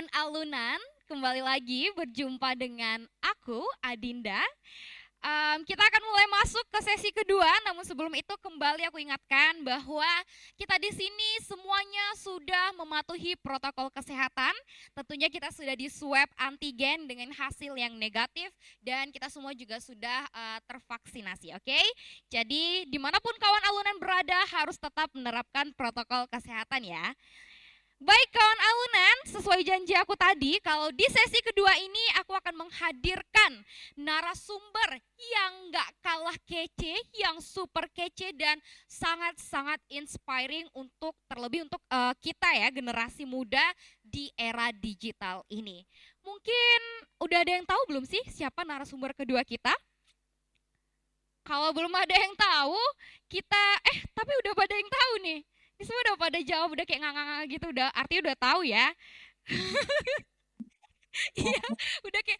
kawan alunan, kembali lagi berjumpa dengan aku, Adinda. Kita akan mulai masuk ke sesi kedua, namun sebelum itu kembali aku ingatkan bahwa kita di sini semuanya sudah mematuhi protokol kesehatan. Tentunya kita sudah di swab antigen dengan hasil yang negatif dan kita semua juga sudah tervaksinasi, oke? Jadi dimanapun kawan alunan berada harus tetap menerapkan protokol kesehatan ya. Baik kawan alunan, sesuai janji aku tadi, kalau di sesi kedua ini aku akan menghadirkan narasumber yang gak kalah kece, yang super kece dan sangat-sangat inspiring untuk terlebih untuk kita ya generasi muda di era digital ini. Mungkin udah ada yang tahu belum sih siapa narasumber kedua kita? Kalau belum ada yang tahu, kita tapi udah pada yang tahu nih. Ini semua udah pada jawab, udah kayak nganga-nganga gitu, udah artinya udah tahu ya. Iya, udah kayak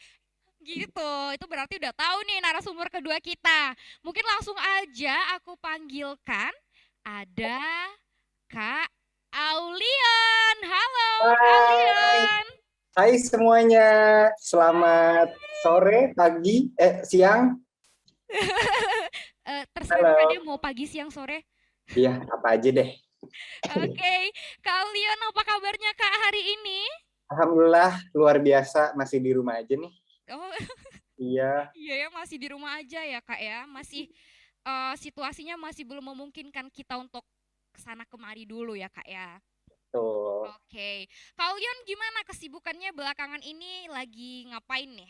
gitu. Itu berarti udah tahu nih narasumber kedua kita. Mungkin langsung aja aku panggilkan ada Kak Aulion. Halo Kak Hai, Aulion. hai semuanya. Selamat sore, pagi, siang. Terserah Kak deh Halo. mau pagi, siang, sore. Iya, apa aja deh. Oke, Kak Aulion apa kabarnya Kak hari ini? Alhamdulillah, luar biasa. Masih di rumah aja nih. Oh, Iya, iya ya masih di rumah aja ya Kak ya. Masih situasinya masih belum memungkinkan kita untuk kesana kemari dulu ya Kak ya. tuh. Oke. Kak Aulion gimana kesibukannya belakangan ini lagi ngapain nih?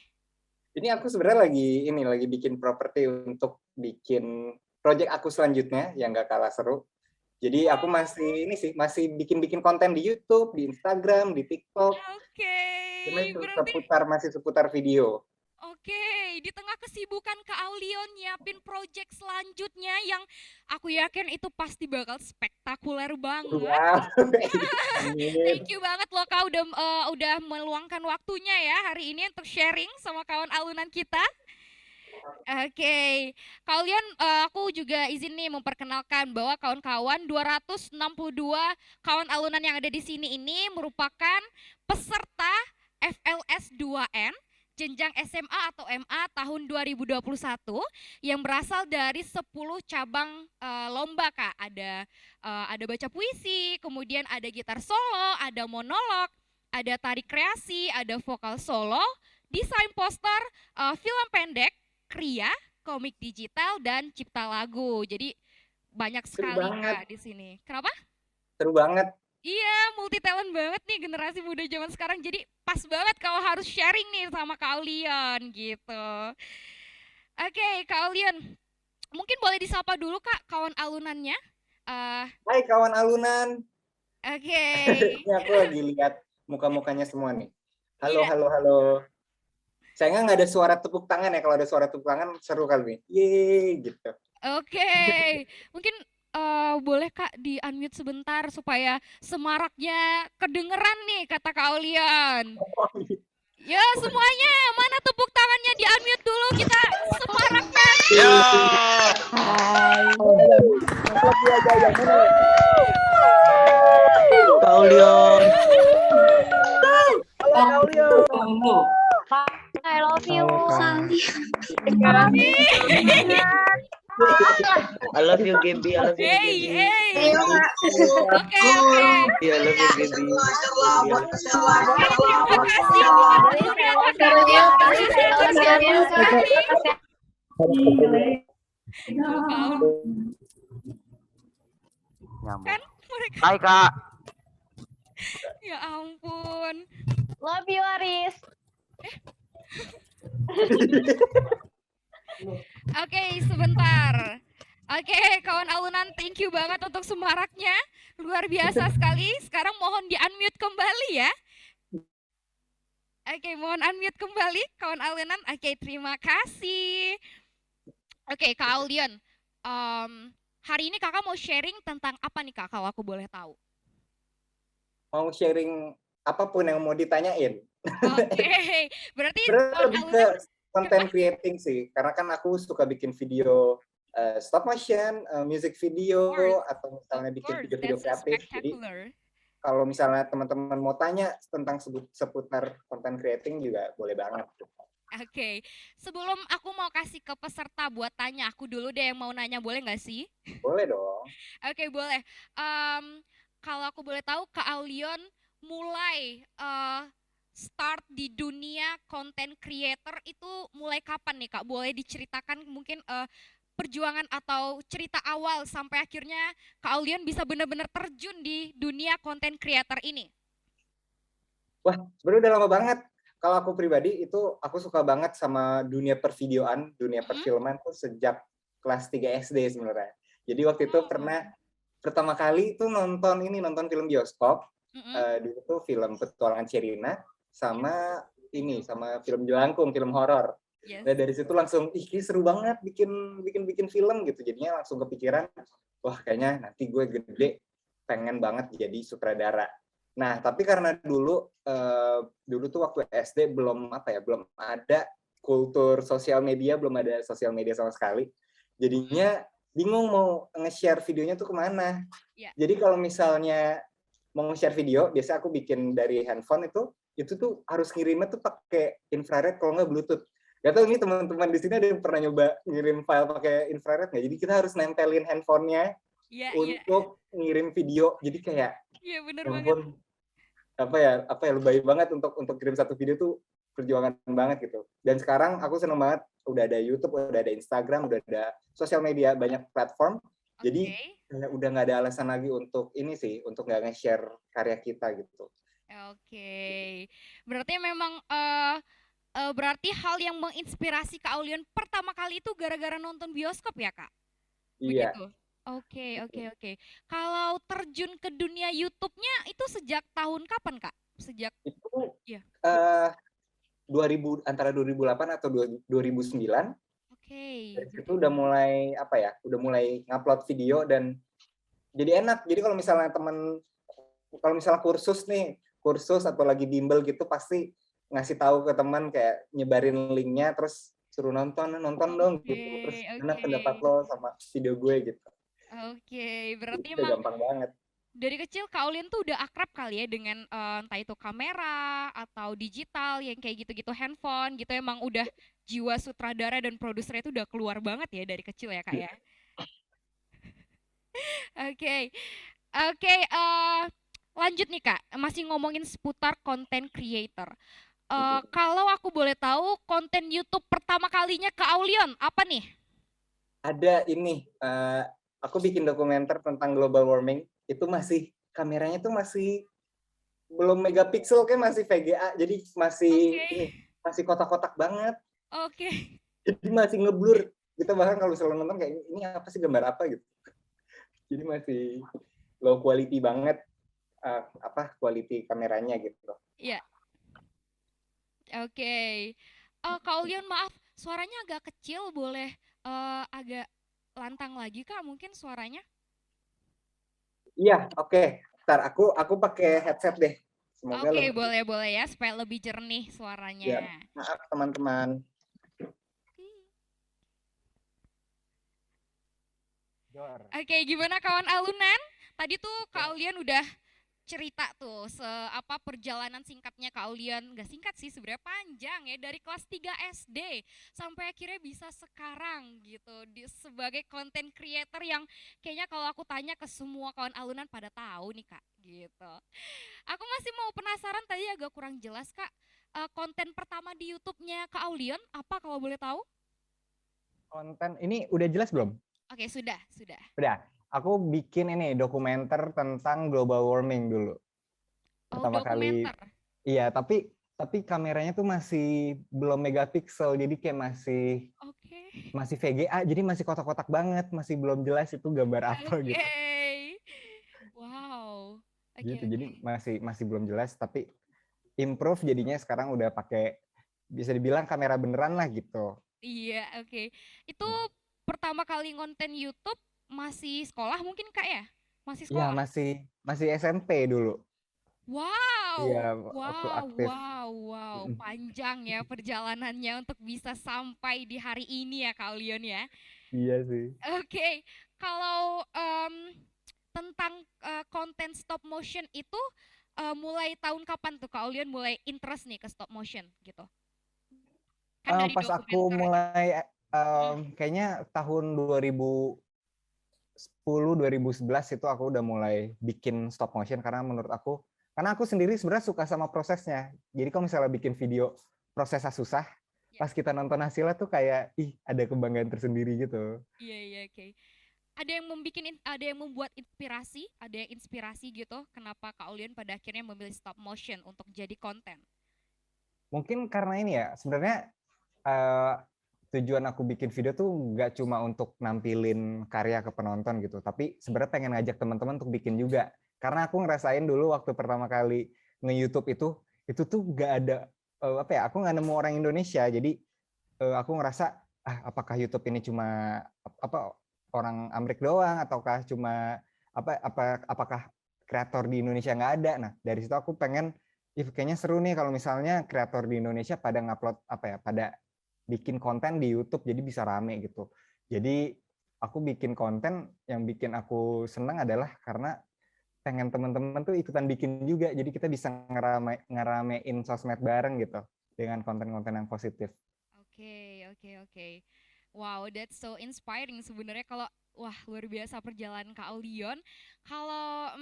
Ini aku sebenarnya lagi bikin properti untuk bikin project aku selanjutnya yang gak kalah seru. Jadi aku masih bikin konten di YouTube, di Instagram, di TikTok. Oke, Cuma itu berarti masih seputar video. oke, di tengah kesibukan Kak Aulion nyiapin project selanjutnya yang aku yakin itu pasti bakal spektakuler banget. Wow. Amin. Thank you banget loh Kak udah meluangkan waktunya ya hari ini untuk sharing sama kawan alunan kita. Oke, kalian aku juga izin nih memperkenalkan bahwa kawan-kawan 262 kawan alunan yang ada di sini ini merupakan peserta FLS 2N jenjang SMA atau MA tahun 2021 yang berasal dari 10 cabang lomba Kak. Ada baca puisi, kemudian ada gitar solo, ada monolog, ada tari kreasi, ada vokal solo, desain poster, film pendek, kria, komik digital dan cipta lagu. Jadi banyak Seru sekali banget. Kak di sini. Kenapa? Seru banget. Iya, multi talent banget nih generasi muda zaman sekarang. Jadi pas banget kalau harus sharing nih sama Kak Aulion gitu. Oke, Kak Aulion, mungkin boleh disapa dulu Kak kawan alunannya. Eh, Hai kawan alunan. Oke. Ini aku lagi lihat muka-mukanya semua nih. Halo, Iya, halo, halo. Sayangnya nggak ada suara tepuk tangan ya. Kalau ada suara tepuk tangan seru kali nih. Yeay, gitu. oke. Mungkin boleh Kak di unmute sebentar supaya semaraknya kedengeran nih kata Kak Aulion. Ya semuanya, mana tepuk tangannya di unmute dulu kita semarakkan. Ya, Kaulion. I love you, Sandy. I love you, Gaby. I love you, Hey, Gaby. hey. Oke, oke. Yeah, I love you, Gaby. Terima kasih. Kan mereka, Hai, Kak. ya ampun. Love you, Aris. Oke, sebentar. Oke, kawan alunan, thank you banget untuk semaraknya. Luar biasa sekali. Sekarang mohon di-unmute kembali ya. Oke, mohon unmute kembali kawan alunan. Oke, terima kasih. Oke, Kak Aulion. Hari ini kakak mau sharing tentang apa nih Kak, kalau aku boleh tahu? Mau sharing apapun yang mau ditanyain. Oke, berarti Sebenarnya kawan lebih ke alunan, content creating sih. Karena kan aku suka bikin video stop motion, music video, course, atau of misalnya bikin course, video-video that's a kreatif. Jadi spectacular. kalau misalnya teman-teman mau tanya tentang seputar content creating juga boleh banget. Oke, sebelum aku mau kasih ke peserta buat tanya, aku dulu deh yang mau nanya, boleh nggak sih? Boleh dong. Oke, boleh. Kalau aku boleh tahu, Kak Aulion mulai start di dunia content creator itu mulai kapan nih, Kak? Boleh diceritakan mungkin perjuangan atau cerita awal sampai akhirnya Kak Aulion bisa benar-benar terjun di dunia content creator ini? Wah, sebenarnya udah lama banget. Kalau aku pribadi itu aku suka banget sama dunia pervideoan, dunia perfilman tuh sejak kelas 3 SD sebenarnya. Jadi waktu itu pernah pertama kali itu nonton film bioskop. Dulu tuh film Petualangan Sherina sama sama film Jelangkung, film horor. Yes. Nah dari situ langsung seru banget bikin film gitu. Jadinya langsung kepikiran, wah kayaknya nanti gue gede pengen banget jadi sutradara. Nah, tapi karena dulu tuh waktu SD belum ada kultur sosial media, belum ada sosial media sama sekali. Jadinya bingung mau nge-share videonya tuh kemana. Yeah. Jadi kalau misalnya mau nge-share video, biasa aku bikin dari handphone itu tuh harus ngirimnya tuh pakai infrared kalau nggak Bluetooth. Gak tau ini teman-teman di sini ada yang pernah nyoba ngirim file pakai infrared nggak? Jadi kita harus nempelin handphonenya untuk ngirim video. Jadi kayak bener banget. Apa ya lebay banget untuk kirim satu video tuh perjuangan banget gitu. Dan sekarang aku seneng banget udah ada YouTube, udah ada Instagram, udah ada sosial media, banyak platform. Jadi udah nggak ada alasan lagi untuk untuk nggak nge-share karya kita gitu. Oke. Berarti memang berarti hal yang menginspirasi Kak Aulion pertama kali itu gara-gara nonton bioskop ya, Kak? Iya. Begitu. Oke. Kalau terjun ke dunia YouTube-nya itu sejak tahun kapan, Kak? Sejak itu 2000 antara 2008 atau 2009. Oke. Itu udah mulai udah mulai ngupload video dan jadi enak. Jadi kalau misalnya kursus atau lagi bimbel gitu pasti ngasih tahu ke teman kayak nyebarin linknya terus suruh nonton dong gitu. Terus gimana pendapat lo sama video gue gitu. Oke, berarti udah emang gampang banget. Dari kecil Kak Aulion tuh udah akrab kali ya dengan entah itu kamera atau digital yang kayak gitu-gitu handphone gitu, emang udah jiwa sutradara dan produsernya itu udah keluar banget ya dari kecil ya, Kak ya. Oke, lanjut nih Kak, masih ngomongin seputar content creator. Kalau aku boleh tahu konten YouTube pertama kalinya Kak Aulion apa nih? Ada aku bikin dokumenter tentang global warming. Itu kameranya tuh masih belum megapiksel, kayak masih VGA, jadi masih kotak-kotak banget. Oke. Jadi masih ngeblur. Kita bahkan kalau selalu nonton kayak ini apa sih, gambar apa gitu. Jadi masih low quality banget quality kameranya gitu. Iya. Oke. Kak Aulion maaf, suaranya agak kecil, boleh agak lantang lagi Kak mungkin suaranya? Iya, oke. Ntar aku pakai headset deh. Semoga Oke, boleh ya supaya lebih jernih suaranya. Ya, maaf teman-teman. Oke, gimana kawan alunan? Tadi tuh Kak Aulion udah cerita tuh perjalanan singkatnya Kak Aulion. Nggak singkat sih sebenarnya, panjang ya, dari kelas 3 SD sampai akhirnya bisa sekarang gitu sebagai content creator yang kayaknya kalau aku tanya ke semua kawan alunan pada tahu nih Kak gitu. Aku masih mau penasaran, tadi agak kurang jelas Kak, konten pertama di YouTube-nya Kak Aulion apa kalau boleh tahu? Konten ini udah jelas belum? Oke, sudah. Udah. Aku bikin dokumenter tentang global warming dulu. Pertama kali. Iya, tapi kameranya tuh masih belum megapiksel, jadi kayak masih VGA, jadi masih kotak-kotak banget, masih belum jelas itu gambar apa gitu. Wow. Gitu, jadi masih belum jelas, tapi improve jadinya sekarang udah pakai, bisa dibilang kamera beneran lah gitu. Iya, oke. Itu pertama kali konten YouTube masih sekolah mungkin Kak ya? Masih sekolah? Iya, masih SMP dulu. Wow. Iya, Wow. Panjang ya perjalanannya untuk bisa sampai di hari ini ya Kak Aulion ya. Iya sih. Oke. Kalau tentang konten stop motion itu mulai tahun kapan tuh Kak Aulion mulai interest nih ke stop motion gitu? Kan dari Pas aku dokumenter. mulai kayaknya tahun 2010 2011 itu aku udah mulai bikin stop motion karena aku sendiri sebenarnya suka sama prosesnya. Jadi kalau misalnya bikin video prosesnya susah, Ya. pas kita nonton hasilnya tuh kayak ada kebanggaan tersendiri gitu. Iya, oke. Ada yang membuat inspirasi, ada yang inspirasi gitu. Kenapa Kak Aulion pada akhirnya memilih stop motion untuk jadi konten? Mungkin karena ini ya, sebenarnya tujuan aku bikin video tuh nggak cuma untuk nampilin karya ke penonton gitu, tapi sebenarnya pengen ngajak teman-teman untuk bikin juga. Karena aku ngerasain dulu waktu pertama kali nge-YouTube itu tuh nggak ada aku nggak nemu orang Indonesia. Jadi aku ngerasa apakah YouTube ini cuma orang Amerika doang ataukah cuma apakah kreator di Indonesia nggak ada. Nah, dari situ aku pengen kayaknya seru nih kalau misalnya kreator di Indonesia pada ngupload pada bikin konten di YouTube jadi bisa rame gitu. Jadi aku bikin konten yang bikin aku senang adalah karena pengen teman-teman tuh ikutan bikin juga. Jadi kita bisa ngeramein sosmed bareng gitu dengan konten-konten yang positif. Oke. Wow, that's so inspiring sebenarnya kalau luar biasa perjalanan Kak Aulion. Kalau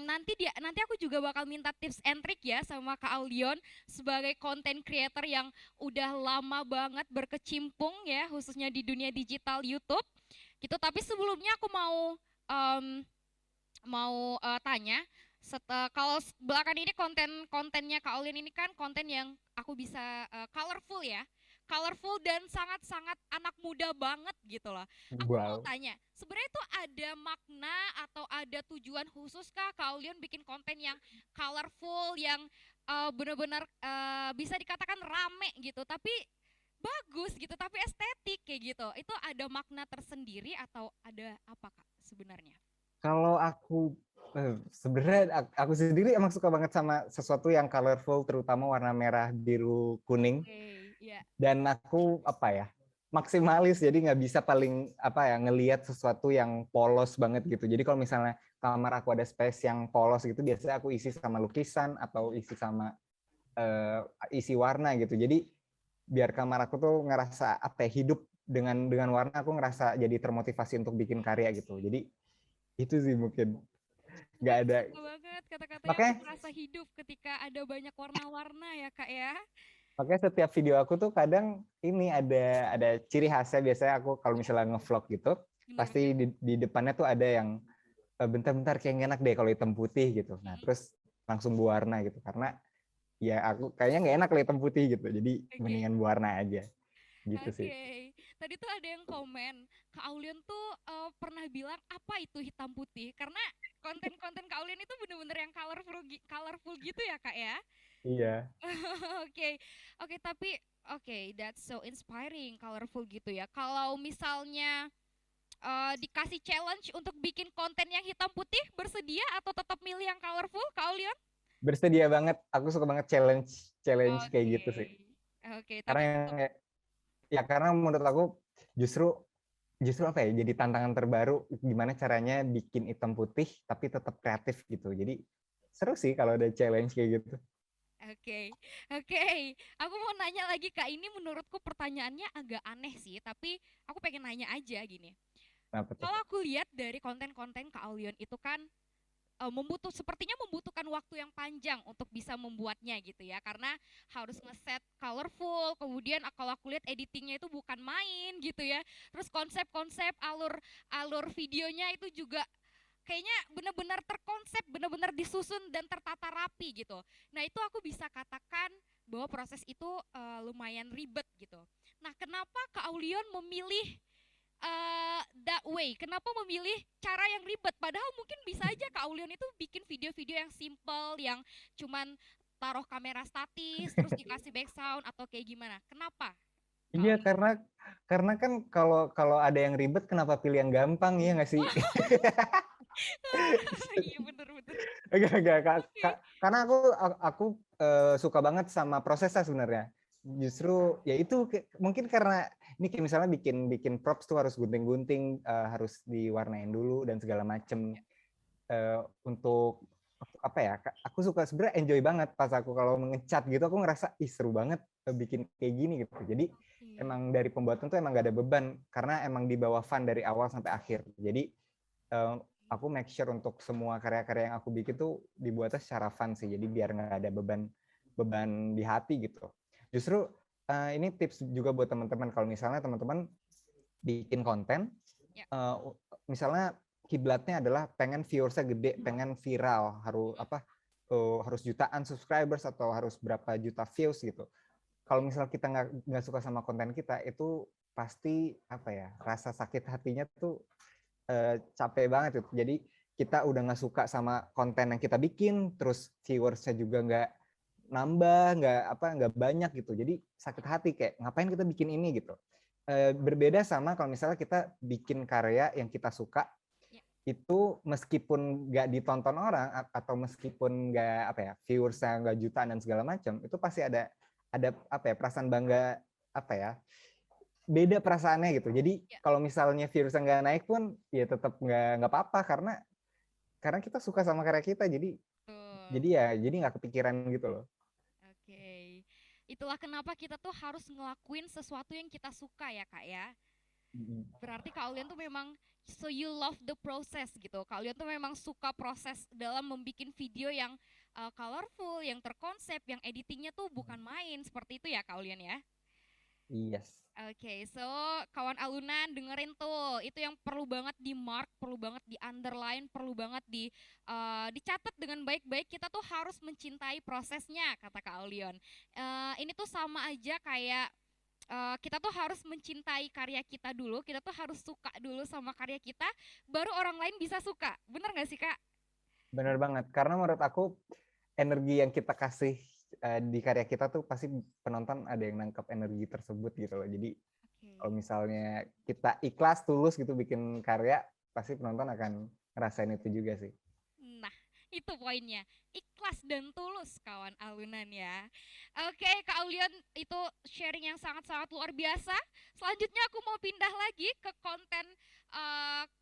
nanti aku juga bakal minta tips and trick ya sama Kak Aulion sebagai content creator yang udah lama banget berkecimpung ya khususnya di dunia digital YouTube. Gitu. Tapi sebelumnya aku mau tanya kalau belakang ini kontennya Kak Aulion ini kan konten yang aku bisa colorful ya, colorful dan sangat-sangat anak muda banget gitu loh. Aku mau Wow. tanya, sebenarnya itu ada makna atau ada tujuan khusus kah Kak Aulion bikin konten yang colorful, yang benar-benar bisa dikatakan rame gitu, tapi bagus gitu, tapi estetik kayak gitu. Itu ada makna tersendiri atau ada apa Kak sebenarnya? Kalau aku sebenarnya aku sendiri emang suka banget sama sesuatu yang colorful, terutama warna merah, biru, kuning. Yeah. Dan aku maksimalis, jadi nggak bisa ngelihat sesuatu yang polos banget gitu. Jadi kalau misalnya kamar aku ada space yang polos gitu, biasanya aku isi sama lukisan atau isi sama isi warna gitu. Jadi biar kamar aku tuh ngerasa hidup dengan warna, aku ngerasa jadi termotivasi untuk bikin karya gitu. Jadi itu sih mungkin nggak ada. Suka banget kata-katanya, Makanya aku merasa hidup ketika ada banyak warna-warna ya Kak ya. setiap video aku tuh kadang ini ada ciri khasnya. Biasanya aku kalau misalnya ngevlog gitu, pasti di depannya tuh ada yang bentar-bentar kayak enak deh kalau hitam putih gitu. Nah terus langsung berwarna gitu, karena ya aku kayaknya nggak enak kalau hitam putih gitu, jadi mendingan berwarna aja gitu sih. Tadi tuh ada yang komen, Kak Aulion tuh pernah bilang apa itu hitam putih, karena konten-konten Kak Aulion itu bener-bener yang colorful gitu ya Kak ya. Iya. Oke, tapi that's so inspiring, colorful gitu ya. Kalau misalnya dikasih challenge untuk bikin konten yang hitam putih, bersedia atau tetap milih yang colorful, Kak Aulion? Bersedia banget, aku suka banget challenge kayak gitu sih. Tapi karena menurut aku justru jadi tantangan terbaru gimana caranya bikin hitam putih tapi tetap kreatif gitu. Jadi seru sih kalau ada challenge kayak gitu. Oke. Aku mau nanya lagi Kak, ini menurutku pertanyaannya agak aneh sih, tapi aku pengen nanya aja gini. Kalau aku lihat dari konten-konten Kak Aulion itu kan sepertinya membutuhkan waktu yang panjang untuk bisa membuatnya gitu ya, karena harus ngeset colorful, kemudian kalau aku lihat editingnya itu bukan main gitu ya, terus konsep-konsep alur videonya itu juga kayaknya benar-benar terkonsep, benar-benar disusun dan tertata rapi gitu. Nah itu aku bisa katakan bahwa proses itu lumayan ribet gitu. Nah kenapa Kak Aulion memilih that way? Kenapa memilih cara yang ribet? Padahal mungkin bisa aja Kak Aulion itu bikin video-video yang simple, yang cuman taruh kamera statis, terus dikasih back sound atau kayak gimana? Kenapa? Iya, karena kan kalau ada yang ribet, kenapa pilih yang gampang, ya nggak sih? Iya bener. Enggak, karena aku suka banget sama prosesnya sebenarnya. Justru ya itu mungkin karena ini kayak misalnya bikin props tuh harus gunting-gunting, harus diwarnain dulu dan segala macem. untuk apa ya? Aku suka sebenarnya enjoy banget pas aku kalau ngecat gitu, aku ngerasa ih seru banget bikin kayak gini gitu. Jadi emang dari pembuatan tuh emang gak ada beban karena emang dibawa fun dari awal sampai akhir. Jadi aku make sure untuk semua karya-karya yang aku bikin tuh dibuatnya secara fun sih. Jadi biar nggak ada beban di hati gitu. Justru ini tips juga buat teman-teman kalau misalnya teman-teman bikin konten, misalnya kiblatnya adalah pengen viewersnya gede, pengen viral, harus jutaan subscribers atau harus berapa juta views gitu. Kalau misal kita nggak suka sama konten kita, itu pasti apa ya, rasa sakit hatinya tuh capek banget gitu. Jadi kita udah nggak suka sama konten yang kita bikin, terus viewersnya juga nggak nambah, nggak banyak gitu. Jadi sakit hati kayak ngapain kita bikin ini gitu. Berbeda sama kalau misalnya kita bikin karya yang kita suka, itu meskipun nggak ditonton orang atau meskipun nggak viewersnya nggak jutaan dan segala macam, itu pasti ada perasaan bangga beda perasaannya gitu. Jadi kalau misalnya viewersnya nggak naik pun ya tetap nggak apa-apa karena kita suka sama karya kita, jadi nggak kepikiran gitu loh. Oke. Itulah kenapa kita tuh harus ngelakuin sesuatu yang kita suka ya Kak ya. Berarti kalian tuh memang so you love the process gitu. Kalian tuh memang suka proses dalam membuat video yang colorful, yang terkonsep, yang editingnya tuh bukan main. Seperti itu ya kalian ya. Yes. Oke, so kawan alunan dengerin tuh, itu yang perlu banget di mark, perlu banget di underline, perlu banget dicatat dengan baik-baik. Kita tuh harus mencintai prosesnya, kata Kak Aulion. Ini tuh sama aja kayak kita tuh harus mencintai karya kita dulu, kita tuh harus suka dulu sama karya kita, baru orang lain bisa suka. Bener nggak sih Kak? Bener banget, karena menurut aku energi yang kita kasih di karya kita tuh pasti penonton ada yang nangkep energi tersebut gitu loh. Jadi kalau misalnya kita ikhlas tulus gitu bikin karya, pasti penonton akan ngerasain itu juga sih. Nah, itu poinnya, ikhlas dan tulus kawan alunan ya. Oke Kak Aulion, itu sharing yang sangat-sangat luar biasa. Selanjutnya aku mau pindah lagi ke konten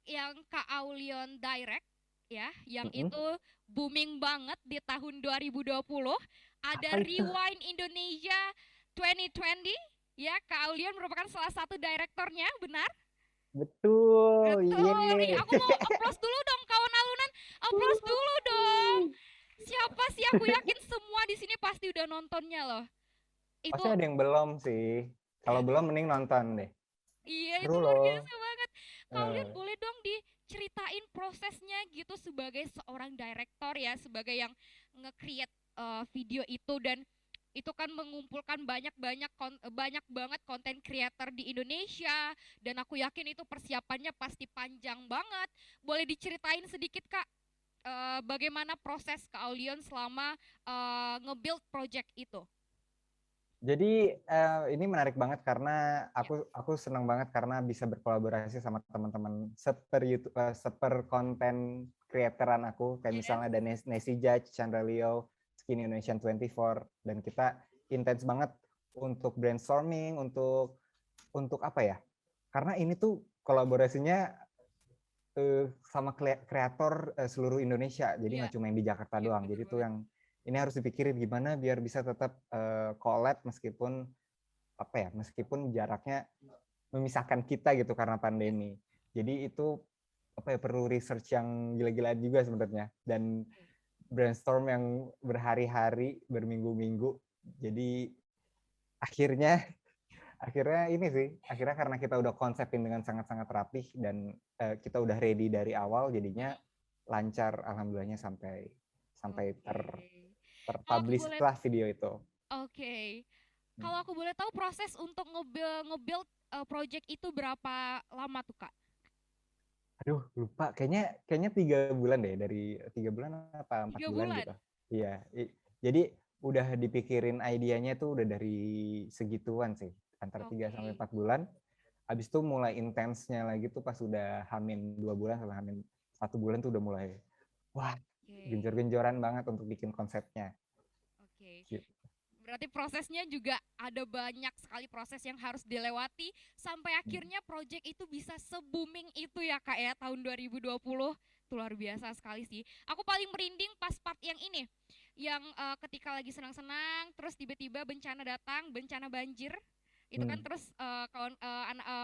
yang Kak Aulion direct ya, yang itu booming banget di tahun 2020. Ada Rewind Indonesia 2020 ya, Kak Aulion merupakan salah satu direktornya, benar? Betul. Betul. Aku mau applause dulu dong kawan alunan. Applause dulu dong. Siapa sih, aku yakin semua di sini pasti udah nontonnya loh. Pasti ada yang belum sih. Kalau belum mending nonton deh. Iya, itu luar biasa banget. Kalian boleh dong diceritain prosesnya gitu sebagai seorang direktor ya, sebagai yang nge-create video itu, dan itu kan mengumpulkan banyak banget konten creator di Indonesia, dan aku yakin itu persiapannya pasti panjang banget. Boleh diceritain sedikit Kak, bagaimana proses Kak Aulion selama nge-build project itu? Jadi ini menarik banget karena aku senang banget karena bisa berkolaborasi sama teman-teman seper konten creatoran aku, kayak misalnya ada Nancy Judge, Chandra Leo, Skinny Indonesian 24, dan kita intens banget untuk brainstorming, untuk apa ya? Karena ini tuh kolaborasinya sama kreator seluruh Indonesia, jadi nggak cuma yang di Jakarta doang. Jadi tuh yang ini harus dipikirin gimana biar bisa tetap collab meskipun jaraknya memisahkan kita gitu karena pandemi. Jadi itu perlu research yang gila-gilaan juga sebenarnya, dan brainstorm yang berhari-hari, berminggu-minggu. Jadi akhirnya karena kita udah konsepin dengan sangat-sangat rapih dan kita udah ready dari awal, jadinya lancar alhamdulillahnya sampai terpublish lah video itu. Oke. Kalau aku boleh tahu proses untuk nge-build project itu berapa lama tuh Kak? Aduh, lupa. Kayaknya 3 bulan deh, dari 3 bulan apa 4 bulan gitu. Iya. Jadi udah dipikirin idenya tuh udah dari segituan sih, antara 3 sampai 4 bulan. Habis itu mulai intensnya lagi tuh pas udah Hamin 2 bulan sampai Hamin 1 bulan tuh udah mulai genjor-genjoran banget untuk bikin konsepnya. Gitu. Berarti prosesnya juga ada banyak sekali proses yang harus dilewati sampai akhirnya project itu bisa se-booming itu ya Kak ya tahun 2020. itu luar biasa sekali sih. Aku paling merinding pas part yang ini, yang ketika lagi senang-senang, terus tiba-tiba bencana datang, bencana banjir, itu kan terus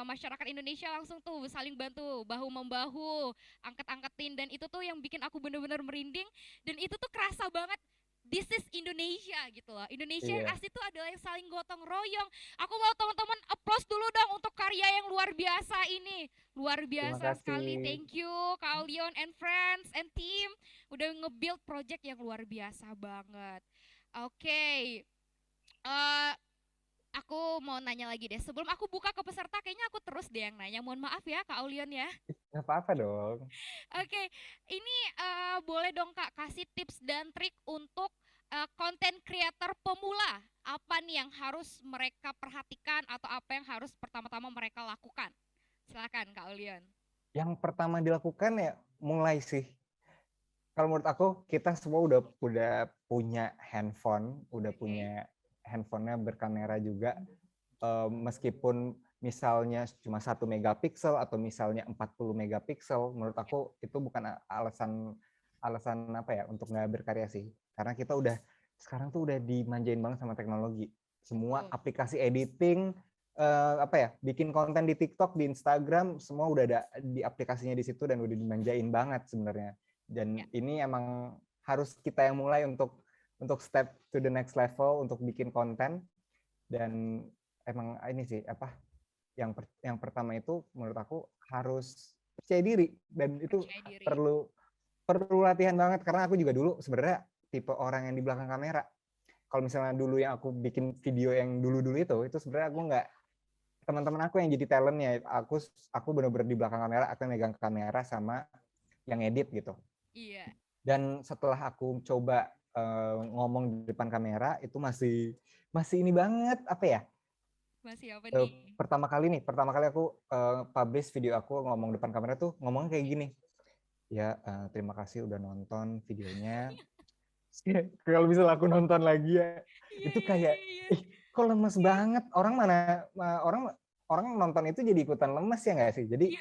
masyarakat Indonesia langsung tuh saling bantu, bahu membahu, angkat-angketin, dan itu tuh yang bikin aku bener-bener merinding, dan itu tuh kerasa banget. This is Indonesia gitu loh. Indonesia yang Iya. asli itu adalah yang saling gotong royong. Aku mau teman-teman applause dulu dong untuk karya yang luar biasa ini. Luar Terima biasa sekali. kasih. Thank you Kak Leon and friends and team udah nge-build project yang luar biasa banget. Oke. Eh, aku mau nanya lagi deh. Sebelum aku buka ke peserta, kayaknya aku terus deh yang nanya. Mohon maaf ya Kak Aulion ya. Nggak apa-apa dong. Oke, ini boleh dong Kak kasih tips dan trik untuk konten creator pemula. Apa nih yang harus mereka perhatikan atau apa yang harus pertama-tama mereka lakukan? Silakan Kak Aulion. Yang pertama dilakukan ya mulai sih. Kalau menurut aku kita semua udah punya handphone, udah punya handphonenya berkamera juga. Meskipun misalnya cuma 1 megapiksel atau misalnya 40 megapiksel, menurut aku itu bukan alasan apa ya untuk nggak berkarya sih. Karena kita sekarang tuh udah dimanjain banget sama teknologi. Semua aplikasi editing, bikin konten di TikTok, di Instagram, semua udah ada di aplikasinya di situ dan udah dimanjain banget sebenarnya. Dan ini emang harus kita yang mulai untuk step to the next level, untuk bikin konten. Dan emang ini sih yang pertama itu menurut aku harus percaya diri, dan itu perlu latihan banget, karena aku juga dulu sebenarnya tipe orang yang di belakang kamera. Kalau misalnya dulu yang aku bikin video yang dulu itu sebenarnya aku nggak, teman-teman aku yang jadi talentnya, aku benar-benar di belakang kamera, aku yang megang kamera sama yang edit gitu. Iya. Dan setelah aku coba ngomong di depan kamera itu masih ini banget, apa ya? Masih apa nih? Pertama kali aku publish video aku ngomong depan kamera tuh ngomongnya kayak gini. Ya, terima kasih udah nonton videonya. Kalau misalnya aku nonton lagi ya, itu kayak kok lemes banget. Orang nonton itu jadi ikutan lemes ya nggak sih? Jadi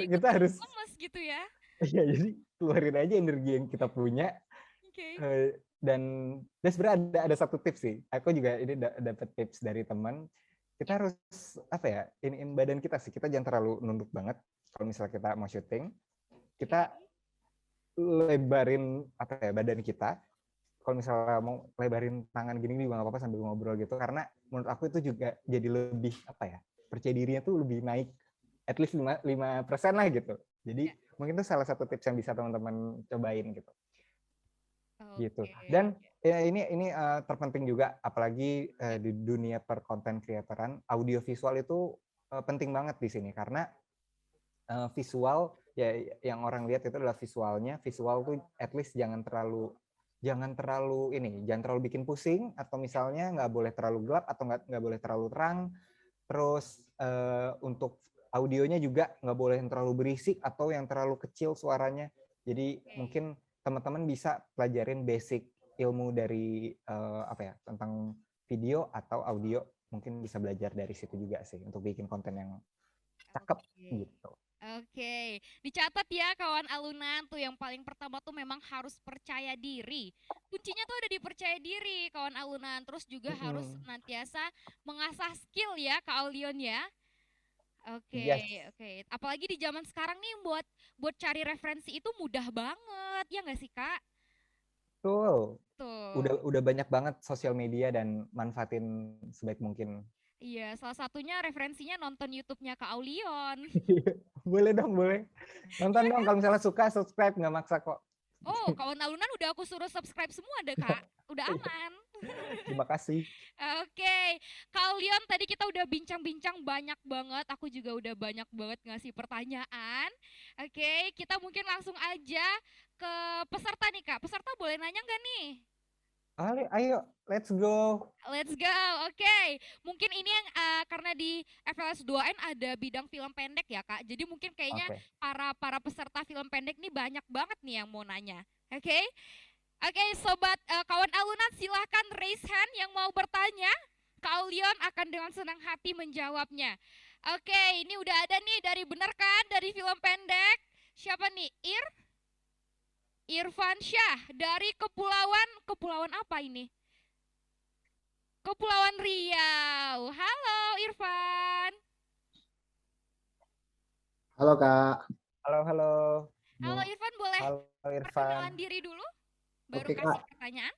kita harus lemes gitu ya. Iya, jadi keluarin aja energi yang kita punya. Dan sebenarnya ada satu tips sih. Aku juga ini dapat tips dari teman. Kita harus iniin badan kita sih. Kita jangan terlalu nunduk banget. Kalau misalnya kita mau syuting, kita lebarin badan kita. Kalau misalnya mau lebarin tangan gini juga nggak apa-apa sambil ngobrol gitu. Karena menurut aku itu juga jadi lebih percaya dirinya tuh lebih naik. At least 5% lah gitu. Jadi mungkin itu salah satu tips yang bisa teman-teman cobain gitu. Gitu. Dan ini terpenting juga, apalagi di dunia per content creatoran, audio visual itu penting banget di sini, karena visual ya yang orang lihat itu adalah visualnya. Visual tuh at least jangan terlalu bikin pusing, atau misalnya nggak boleh terlalu gelap atau nggak boleh terlalu terang. Terus untuk audionya juga nggak boleh yang terlalu berisik atau yang terlalu kecil suaranya. Jadi mungkin teman-teman bisa pelajarin basic ilmu dari tentang video atau audio, mungkin bisa belajar dari situ juga sih untuk bikin konten yang cakep gitu. Oke, dicatat ya kawan alunan tuh, yang paling pertama tuh memang harus percaya diri. Kuncinya tuh ada di percaya diri kawan alunan, terus juga harus senantiasa mengasah skill ya Kak Aulion ya. Oke. Apalagi di zaman sekarang nih buat cari referensi itu mudah banget, ya nggak sih Kak? Tuh. Udah banyak banget sosial media dan manfaatin sebaik mungkin. Iya, salah satunya referensinya nonton YouTube-nya Kak Aulion. Boleh dong, boleh. Nonton dong, kalau misalnya suka subscribe, nggak maksa kok. Oh, kawan alunan udah aku suruh subscribe semua deh Kak. Udah aman. Terima kasih. Oke, Kak Aulion, tadi kita udah bincang-bincang banyak banget. Aku juga udah banyak banget ngasih pertanyaan. Oke, kita mungkin langsung aja ke peserta nih Kak. Peserta boleh nanya nggak nih? Ayo, let's go. Let's go. Oke. Mungkin ini yang karena di FLS 2N ada bidang film pendek ya Kak. Jadi mungkin kayaknya para peserta film pendek nih banyak banget nih yang mau nanya. Oke, sobat kawan alunan, silahkan raise hand yang mau bertanya. Kak Aulion akan dengan senang hati menjawabnya. Oke, ini udah ada nih dari Bener Kan, dari film pendek. Siapa nih? Ir? Irfan Syah dari Kepulauan apa ini? Kepulauan Riau. Halo Irfan. Halo Kak. Halo, halo. Halo Irfan, boleh Halo perkenalan Irfan. diri dulu? Baru Oke, kasih Kak. pertanyaan.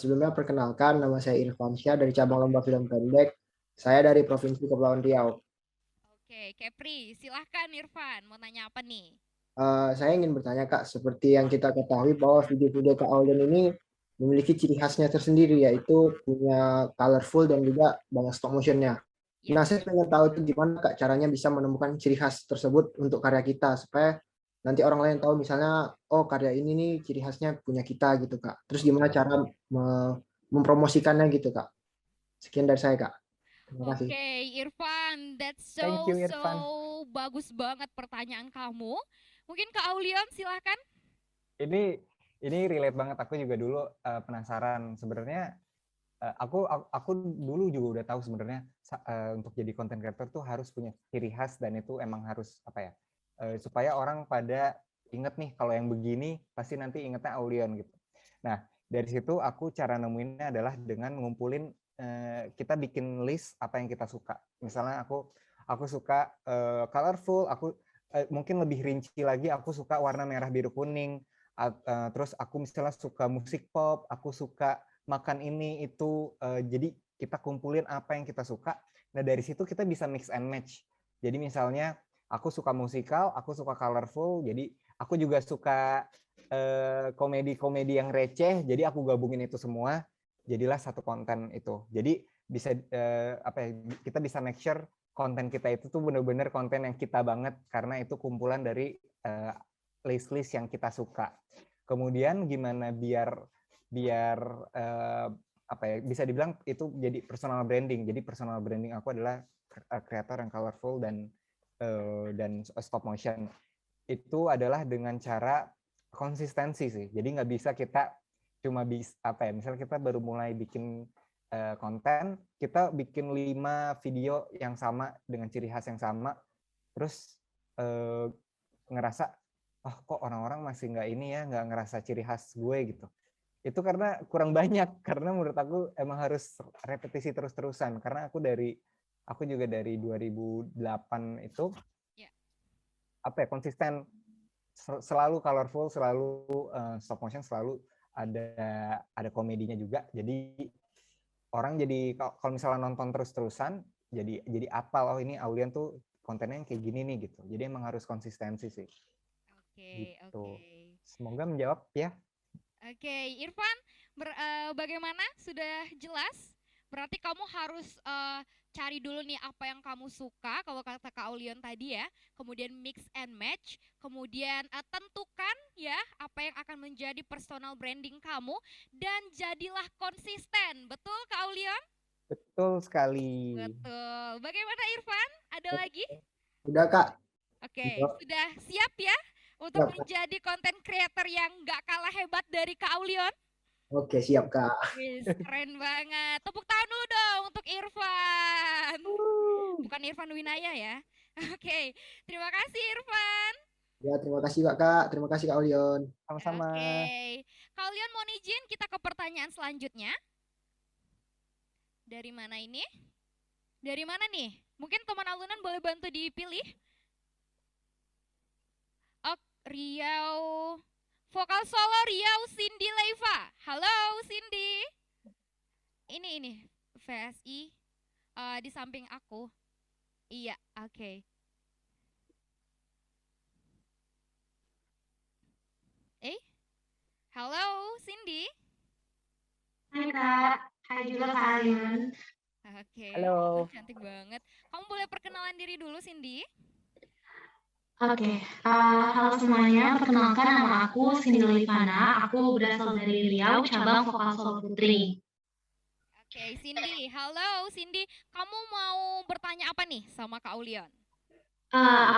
Sebelumnya perkenalkan, nama saya Irfan Syah dari cabang lomba film pendek. Saya dari Provinsi Kepulauan Riau. Oke, Kepri, silahkan Irfan, mau nanya apa nih? Saya ingin bertanya Kak, seperti yang kita ketahui bahwa video-video Kak Aulian ini memiliki ciri khasnya tersendiri, yaitu punya colorful dan juga banyak stop motionnya. Ya. Nah, saya pengen tahu itu gimana Kak caranya bisa menemukan ciri khas tersebut untuk karya kita, supaya nanti orang lain tahu misalnya, oh karya ini nih ciri khasnya punya kita gitu Kak. Terus gimana cara mempromosikannya gitu Kak. Sekian dari saya Kak. Terima kasih. Oke, Irfan, that's Thank so you, Irfan. bagus banget pertanyaan kamu. Mungkin Kak Aulion silahkan. Ini relate banget. Aku juga dulu penasaran sebenarnya. Aku dulu juga udah tahu sebenarnya untuk jadi content creator tuh harus punya ciri khas, dan itu emang harus apa ya, supaya orang pada inget nih kalau yang begini pasti nanti ingetnya Aulion gitu. Nah dari situ aku cara nemuinnya adalah dengan ngumpulin, kita bikin list apa yang kita suka. Misalnya aku suka colorful, aku mungkin lebih rinci lagi, aku suka warna merah biru kuning. Terus aku misalnya suka musik pop, aku suka makan ini itu, jadi kita kumpulin apa yang kita suka. Nah dari situ kita bisa mix and match. Jadi misalnya aku suka musikal, aku suka colorful, jadi aku juga suka komedi-komedi yang receh, jadi aku gabungin itu semua, jadilah satu konten itu. Jadi bisa kita bisa make sure konten kita itu tuh benar-benar konten yang kita banget, karena itu kumpulan dari list-list yang kita suka. Kemudian gimana biar bisa dibilang itu jadi personal branding. Jadi personal branding aku adalah kreator yang colorful dan stop motion. Itu adalah dengan cara konsistensi sih. Jadi nggak bisa kita cuma misalnya kita baru mulai bikin konten, kita bikin 5 video yang sama dengan ciri khas yang sama, terus ngerasa kok orang-orang masih nggak ngerasa ciri khas gue gitu. Itu karena kurang banyak, karena menurut aku emang harus repetisi terus-terusan, karena aku juga dari 2008 itu konsisten, selalu colorful, selalu stop motion, selalu ada komedinya juga. Jadi orang jadi kalau misalnya nonton terus-terusan jadi apal, oh ini Aulian tuh kontennya yang kayak gini nih gitu. Jadi emang harus konsistensi sih. Gitu. Semoga menjawab ya. Oke, Irfan, bagaimana? Sudah jelas? Berarti kamu harus cari dulu nih apa yang kamu suka, kalau kata Kak Aulion tadi ya, kemudian mix and match, kemudian tentukan ya apa yang akan menjadi personal branding kamu, dan jadilah konsisten. Betul Kak Aulion? Betul sekali. Betul. Bagaimana Irfan? Ada lagi? Udah Kak. Oke, sudah siap ya untuk menjadi content creator yang nggak kalah hebat dari Kak Aulion? Oke, siap Kak. Keren banget. Tepuk tangan dulu dong untuk Irfan. Bukan Irfan Winaya ya. Oke, terima kasih Irfan. Ya, terima kasih Kak. Terima kasih Kak Aulion. Sama-sama. Oke. Kak Aulion mohon izin kita ke pertanyaan selanjutnya. Dari mana ini? Dari mana nih? Mungkin teman alunan boleh bantu dipilih. Riau. Vokal solo Riau Cindy Leiva. Halo Cindy. Ini VSI di samping aku. Iya, oke. Halo Cindy. Hai Kak. Hai juga Kak Ayun. Oke. Halo. Cantik banget. Kamu boleh perkenalan diri dulu Cindy? Oke, halo semuanya. Perkenalkan nama aku Cindy Leivana. Aku berasal dari Riau, cabang vokal solo putri. Oke, Cindy. Halo Cindy. Kamu mau bertanya apa nih sama Kak Aulion?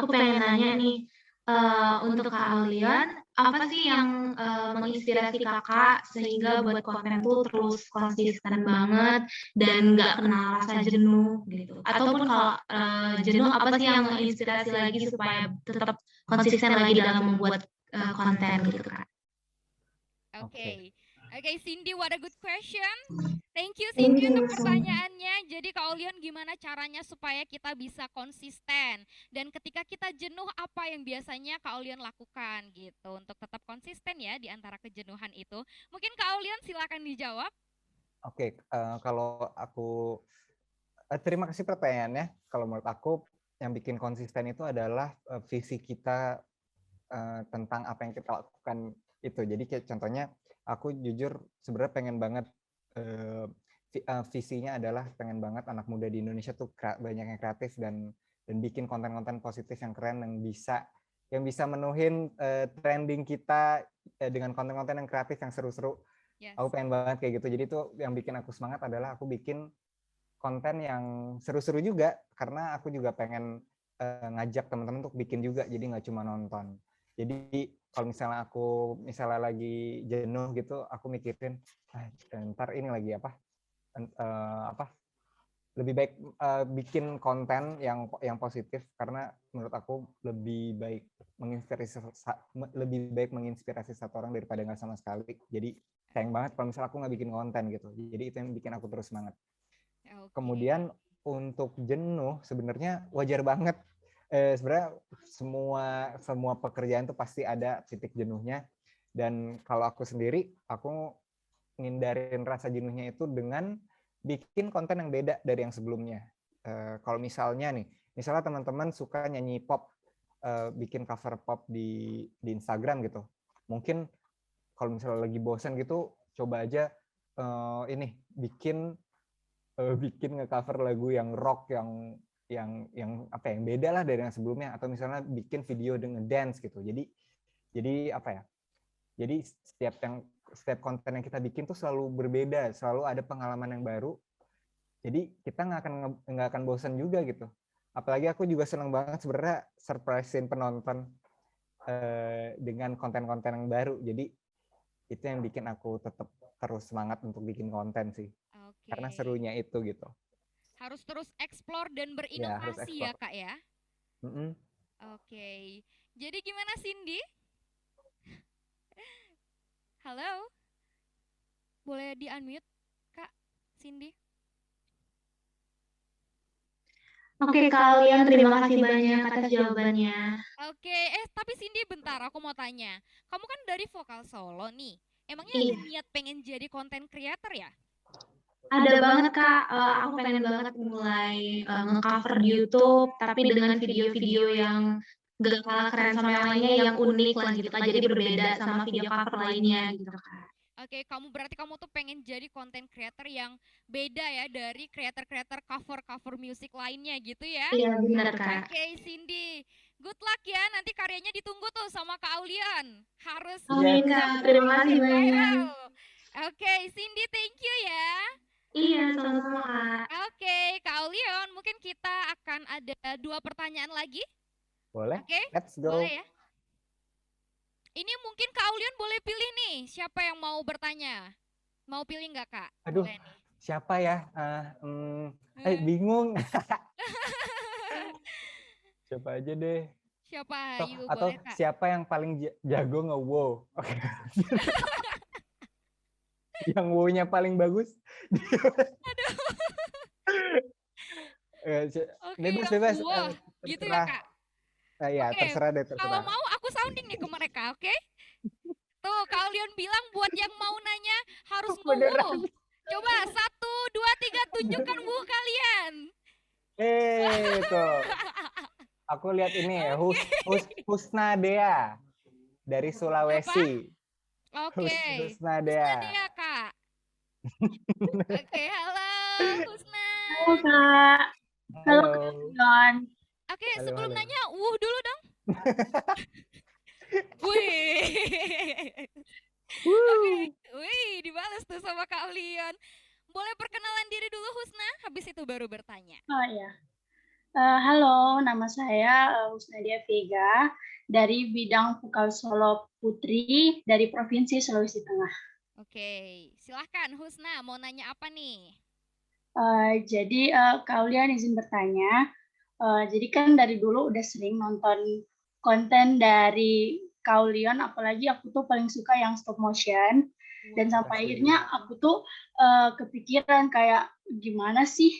Aku pengen nanya nih, untuk Kak Aulion, apa sih yang menginspirasi kakak sehingga buat konten tuh terus konsisten banget dan nggak kenal rasa jenuh gitu? Ataupun kalau jenuh, apa sih yang menginspirasi lagi supaya tetap konsisten lagi dalam membuat konten gitu Kak? Oke. Oke, Cindy, what a good question. Thank you Thank Cindy you untuk so much. pertanyaannya. Jadi Kak Olion, gimana caranya supaya kita bisa konsisten? Dan ketika kita jenuh, apa yang biasanya Kak Olion lakukan gitu untuk tetap konsisten ya di antara kejenuhan itu? Mungkin Kak Olion silakan dijawab. Oke, kalau aku terima kasih pertanyaannya. Kalau menurut aku yang bikin konsisten itu adalah visi kita tentang apa yang kita lakukan itu. Jadi kayak contohnya aku jujur sebenarnya pengen banget visinya adalah pengen banget anak muda di Indonesia tuh banyak yang kreatif dan bikin konten-konten positif yang keren yang bisa menuhin trending kita dengan konten-konten yang kreatif yang seru-seru. Yes. Aku pengen banget kayak gitu. Jadi itu yang bikin aku semangat adalah aku bikin konten yang seru-seru juga karena aku juga pengen ngajak teman-teman untuk bikin juga, jadi nggak cuma nonton. Jadi kalau misalnya aku lagi jenuh gitu, aku mikirin ntar ini lagi apa lebih baik bikin konten yang positif karena menurut aku lebih baik menginspirasi satu orang daripada nggak sama sekali. Jadi sayang banget kalau misalnya aku nggak bikin konten gitu. Jadi itu yang bikin aku terus semangat. Okay. Kemudian untuk jenuh sebenarnya wajar banget. Sebenarnya semua pekerjaan tuh pasti ada titik jenuhnya. Dan kalau aku sendiri, aku ngindarin rasa jenuhnya itu dengan bikin konten yang beda dari yang sebelumnya. Kalau misalnya teman-teman suka nyanyi pop, bikin cover pop di Instagram gitu. Mungkin kalau misalnya lagi bosan gitu, coba aja bikin nge-cover lagu yang rock yang beda lah dari yang sebelumnya, atau misalnya bikin video dengan dance gitu. Jadi apa ya? Jadi setiap konten yang kita bikin tuh selalu berbeda, selalu ada pengalaman yang baru. Jadi kita nggak akan bosan juga gitu. Apalagi aku juga senang banget sebenarnya surprisein penonton dengan konten-konten yang baru. Jadi itu yang bikin aku tetap terus semangat untuk bikin konten sih. Okay. Karena serunya itu gitu. Harus terus explore dan berinovasi ya Kak ya. Oke. Jadi gimana Cindy? Halo? Boleh di-unmute Kak Cindy? Oke, kalian terima kasih banyak atas jawabannya. Oke, tapi Cindy bentar, aku mau tanya. Kamu kan dari vokal solo nih. Emangnya Iya. ada niat pengen jadi content creator ya? Ada banget Kak, aku pengen banget mulai nge-cover di YouTube, tapi dengan video-video yang gak kalah keren sama yang lainnya, yang unik lah gitu Kak, jadi berbeda sama video cover lainnya gitu Kak. Oke, berarti kamu tuh pengen jadi content creator yang beda ya dari creator-creator cover musik lainnya gitu ya? Iya benar Kak. Oke, Cindy, good luck ya, nanti karyanya ditunggu tuh sama Kak Aulian. Harus Amin Kak, terima kasih banyak. Oke, Cindy, thank you ya. Iya, sama-sama Kak. Oke, Kak Aulian, mungkin kita akan ada 2 pertanyaan lagi. Boleh? Oke, Let's go. boleh ya. Ini mungkin Kak Aulian boleh pilih nih, siapa yang mau bertanya? Mau pilih nggak Kak? Aduh, boleh nih. Siapa ya? Bingung. Siapa aja deh. Siapa? Atau boleh, Kak. siapa yang paling jago nge-wow? Yang wow-nya paling bagus. Aduh. Bebas. Wow, gitu ya Kak? Ya, terserah deh. Kalau mau aku sounding nih ke mereka, oke? Tuh, kalian bilang buat yang mau nanya harus nge-wow. Coba 1, 2, 3 tunjukkan wow kalian. Tuh. Aku lihat ini ya, Husna Dea dari Sulawesi. Oke. Husna Dea, Kak. Oke, halo Husna. Halo Kak. Halo Kak. Oke, sebelum nanya, dulu dong. Wih. Wih, dibalas tuh sama Kak Lian. Boleh perkenalan diri dulu Husna, habis itu baru bertanya. Oh ya. Halo, nama saya Husnadia Vega dari bidang vokal solo putri dari Provinsi Sulawesi Tengah. Oke, silahkan Husna, mau nanya apa nih? Jadi kalian izin bertanya. Jadi kan dari dulu udah sering nonton konten dari Kak Leon, apalagi aku tuh paling suka yang stop motion. Dan sampai akhirnya aku tuh kepikiran kayak gimana sih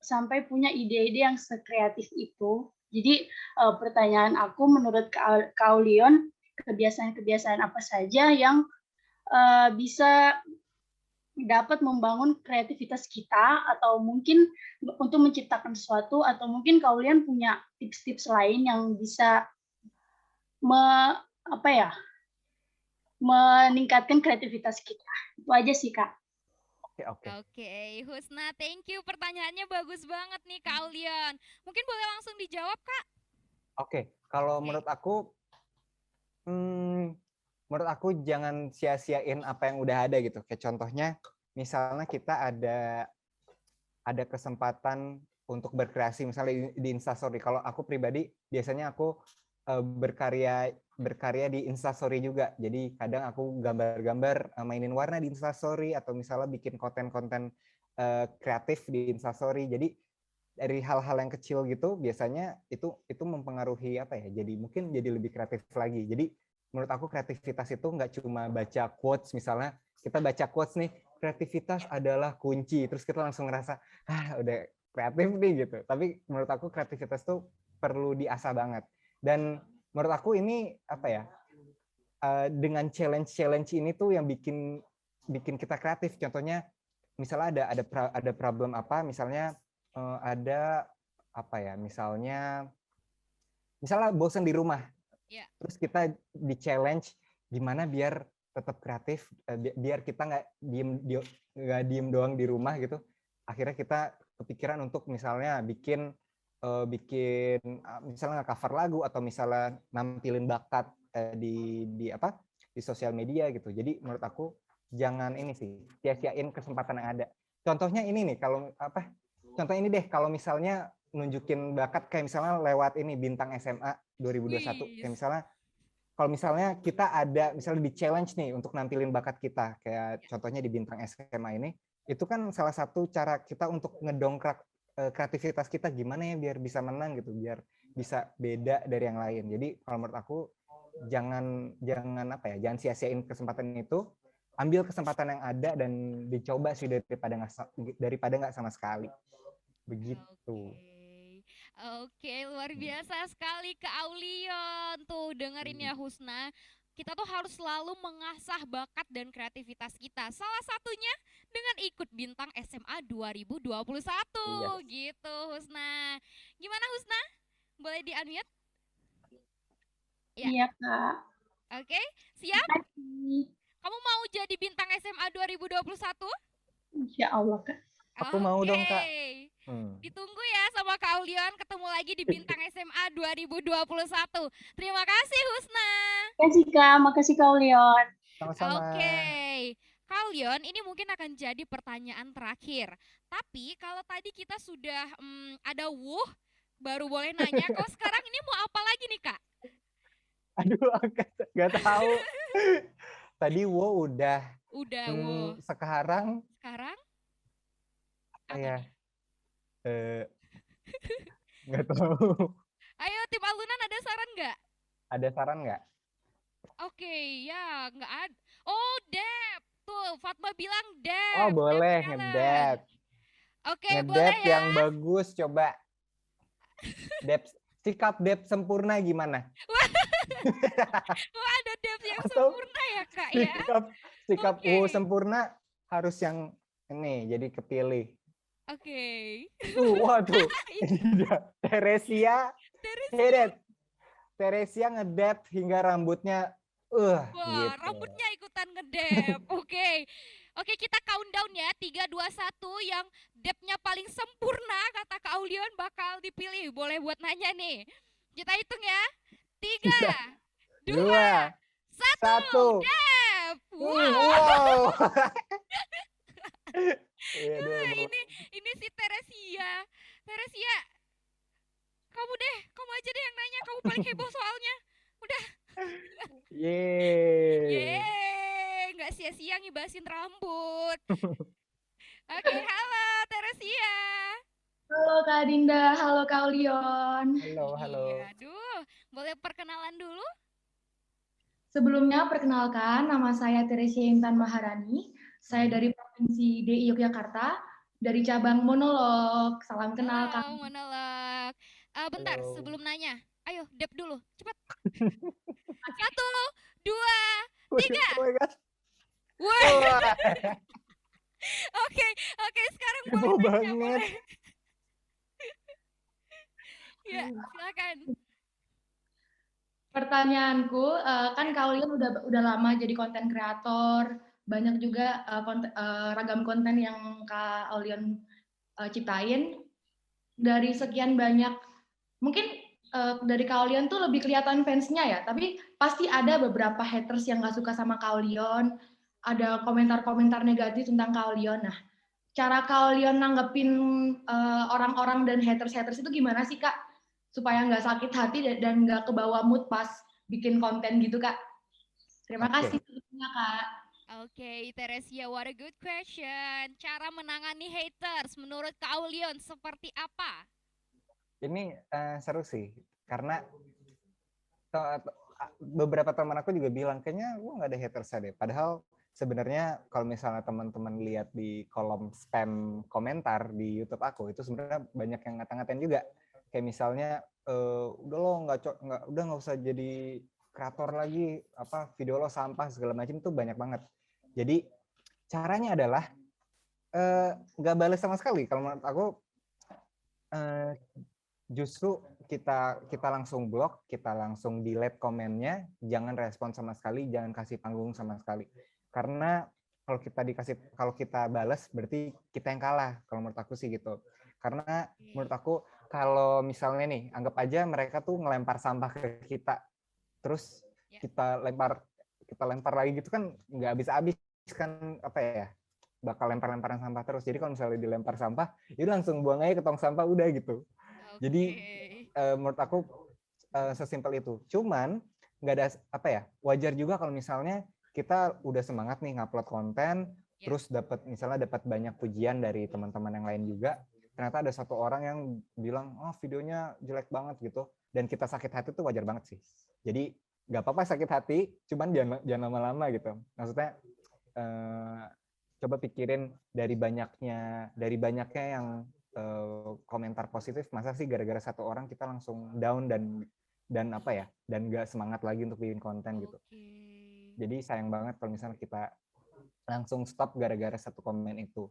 sampai punya ide-ide yang sekreatif itu. Jadi pertanyaan aku menurut Kak Leon, kebiasaan-kebiasaan apa saja yang bisa dapat membangun kreativitas kita, atau mungkin untuk menciptakan sesuatu, atau mungkin kalian punya tips-tips lain yang bisa meningkatkan kreativitas kita. Itu aja sih, Kak. Oke, Husna, thank you. Pertanyaannya bagus banget nih, Kak Aulion. Mungkin boleh langsung dijawab, Kak? Oke, kalau menurut aku jangan sia-siain apa yang udah ada gitu. Kayak contohnya, misalnya kita ada kesempatan untuk berkreasi, misalnya di Instastory. Kalau aku pribadi, biasanya aku berkarya di Instastory juga. Jadi kadang aku gambar-gambar, mainin warna di Instastory, atau misalnya bikin konten-konten kreatif di Instastory. Jadi dari hal-hal yang kecil gitu, biasanya itu mempengaruhi jadi mungkin jadi lebih kreatif lagi. Jadi menurut aku kreativitas itu nggak cuma baca quotes, misalnya kita baca quotes nih, kreativitas adalah kunci, terus kita langsung ngerasa udah kreatif nih gitu. Tapi menurut aku kreativitas tuh perlu diasah banget. Dan menurut aku ini dengan challenge ini tuh yang bikin kita kreatif. Contohnya misalnya ada problem apa, misalnya ada misalnya bosan di rumah, terus kita di challenge gimana biar tetap kreatif, biar kita nggak diem doang di rumah gitu. Akhirnya kita kepikiran untuk misalnya bikin misalnya cover lagu, atau misalnya nampilin bakat di sosial media gitu. Jadi menurut aku jangan sia-siain kesempatan yang ada. Contohnya ini nih, kalau misalnya nunjukin bakat kayak misalnya lewat ini Bintang SMA 2021. Kayak misalnya kalau misalnya kita ada misalnya di challenge nih untuk nampilin bakat kita, kayak contohnya di Bintang SMA ini, itu kan salah satu cara kita untuk ngedongkrak kreativitas kita, gimana ya biar bisa menang gitu, biar bisa beda dari yang lain. Jadi kalau menurut aku jangan sia-siain kesempatan itu, ambil kesempatan yang ada dan dicoba sih daripada nggak sama sekali. Begitu. Oke, luar biasa sekali Kak Aulion. Tuh dengerin ya Husna, kita tuh harus selalu mengasah bakat dan kreativitas kita. Salah satunya dengan ikut Bintang SMA 2021. Gitu Husna. Gimana Husna? Boleh di-unmute? Iya, Kak. Oke, siap? Kamu mau jadi Bintang SMA 2021? Insya Allah, Kak. Aku mau dong, Kak. Ditunggu ya sama Kak Aulion, ketemu lagi di Bintang SMA 2021. Terima kasih Husna. Makasih Kak, makasih Kak Aulion. Sama-sama. Oke. Kak Aulion, ini mungkin akan jadi pertanyaan terakhir. Tapi kalau tadi kita sudah ada baru boleh nanya. Kalau sekarang ini mau apa lagi nih Kak? Aduh, nggak tahu. Tadi udah. Sekarang? Apa ya? Nggak tahu. Ayo tim Alunan, ada saran nggak? Ada saran nggak? Oke, ya nggak ada. Oh, dep. Tuh, Fatma bilang dep. Oh, boleh ngedep. Oke, boleh ya. Yang bagus, coba. Sikap dep sempurna gimana? Wah, ada dep yang sempurna ya, Kak ya? Sikap sempurna harus yang ini, jadi kepilih. Oke. Waduh. Teresia ngedep hingga rambutnya wah, gitu. Rambutnya ikutan ngedep. Oke, kita countdown ya. 3, 2, 1. Yang depnya paling sempurna kata Kak Aulion bakal dipilih. Boleh buat nanya nih. Kita hitung ya. 3, 2, 1. Dep. Wow. Ini si Teresia. Kamu aja deh yang nanya. Kamu paling heboh soalnya. Udah. Yeay. Nggak sia-sia ngibasin rambut. Oke, halo Teresia. Halo Kak Dinda, halo Kak Aulion. Halo. Aduh, Boleh perkenalan dulu? Sebelumnya, perkenalkan, nama saya Teresia Intan Maharani. Saya dari Provinsi DI Yogyakarta, dari cabang monolog. Salam kenal, Kak. Halo, monolog. Bentar, Halo. sebelum nanya. Ayo, dep dulu. Cepat. 1, 2, 3. Oh my God. Woi. Wah, Oke, sekarang heboh boleh Nesya, banget. boleh. Ya, silakan. Pertanyaanku, kan kalian udah lama jadi konten kreator, banyak juga ragam konten yang Kak Aulion ciptain. Dari sekian banyak, mungkin dari Kak Aulion tuh lebih kelihatan fansnya ya, tapi pasti ada beberapa haters yang nggak suka sama Kak Aulion, ada komentar-komentar negatif tentang Kak Aulion. Nah, cara Kak Aulion nanggepin orang-orang dan haters-haters itu gimana sih, Kak? Supaya nggak sakit hati dan nggak kebawa mood pas bikin konten gitu, Kak. Terima kasih sebelumnya, Kak. Oke, Teresia, what a good question. Cara menangani haters menurut Kak Aulion seperti apa? Ini seru sih, karena beberapa teman aku juga bilang kayaknya gue nggak ada haters deh. Padahal sebenarnya kalau misalnya teman-teman lihat di kolom spam komentar di YouTube aku itu sebenarnya banyak yang ngata-ngatain juga. Kayak misalnya udah lo nggak usah jadi kreator lagi, apa video lo sampah segala macam, itu banyak banget. Jadi caranya adalah nggak balas sama sekali. Kalau menurut aku justru kita langsung blok, kita langsung delete komennya, jangan respon sama sekali, jangan kasih panggung sama sekali. Karena kalau kita balas berarti kita yang kalah, kalau menurut aku sih gitu. Karena menurut aku kalau misalnya nih, anggap aja mereka tuh ngelempar sampah ke kita, terus kita lempar lagi gitu kan nggak habis-habis kan, apa ya, bakal lempar-lemparan sampah terus. Jadi kalau misalnya dilempar sampah, itu langsung buang aja ke tong sampah, udah gitu. Jadi menurut aku sesimpel itu. Cuman nggak ada apa ya, wajar juga kalau misalnya kita udah semangat nih ngupload konten, terus misalnya dapat banyak pujian dari teman-teman yang lain juga. Ternyata ada satu orang yang bilang, oh videonya jelek banget gitu, dan kita sakit hati tuh wajar banget sih. Jadi nggak apa-apa sakit hati, cuman jangan lama-lama gitu. Maksudnya coba pikirin dari banyaknya yang komentar positif, masa sih gara-gara satu orang kita langsung down dan apa ya, dan nggak semangat lagi untuk bikin konten gitu. Jadi sayang banget kalau misalnya kita langsung stop gara-gara satu komen itu.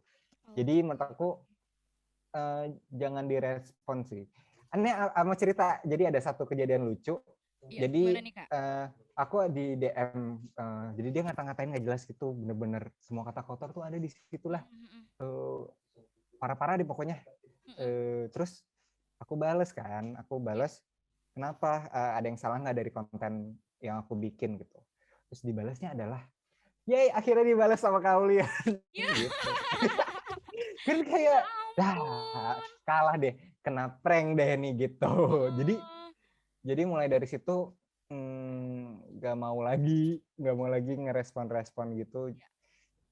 Jadi menurut aku jangan direspon sih. Aneh, mau cerita, jadi ada satu kejadian lucu. Jadi aku di DM, jadi dia ngata-ngatain nggak jelas gitu, bener-bener semua kata kotor tuh ada di situlah, parah-parah deh pokoknya. Terus aku balas, kenapa, ada yang salah nggak dari konten yang aku bikin gitu. Terus dibalasnya adalah, yay, akhirnya dibalas sama Kak Aulion. Gitu. Kan kayak, kalah deh, kena prank deh nih gitu. Jadi mulai dari situ nggak mau lagi ngerespon gitu.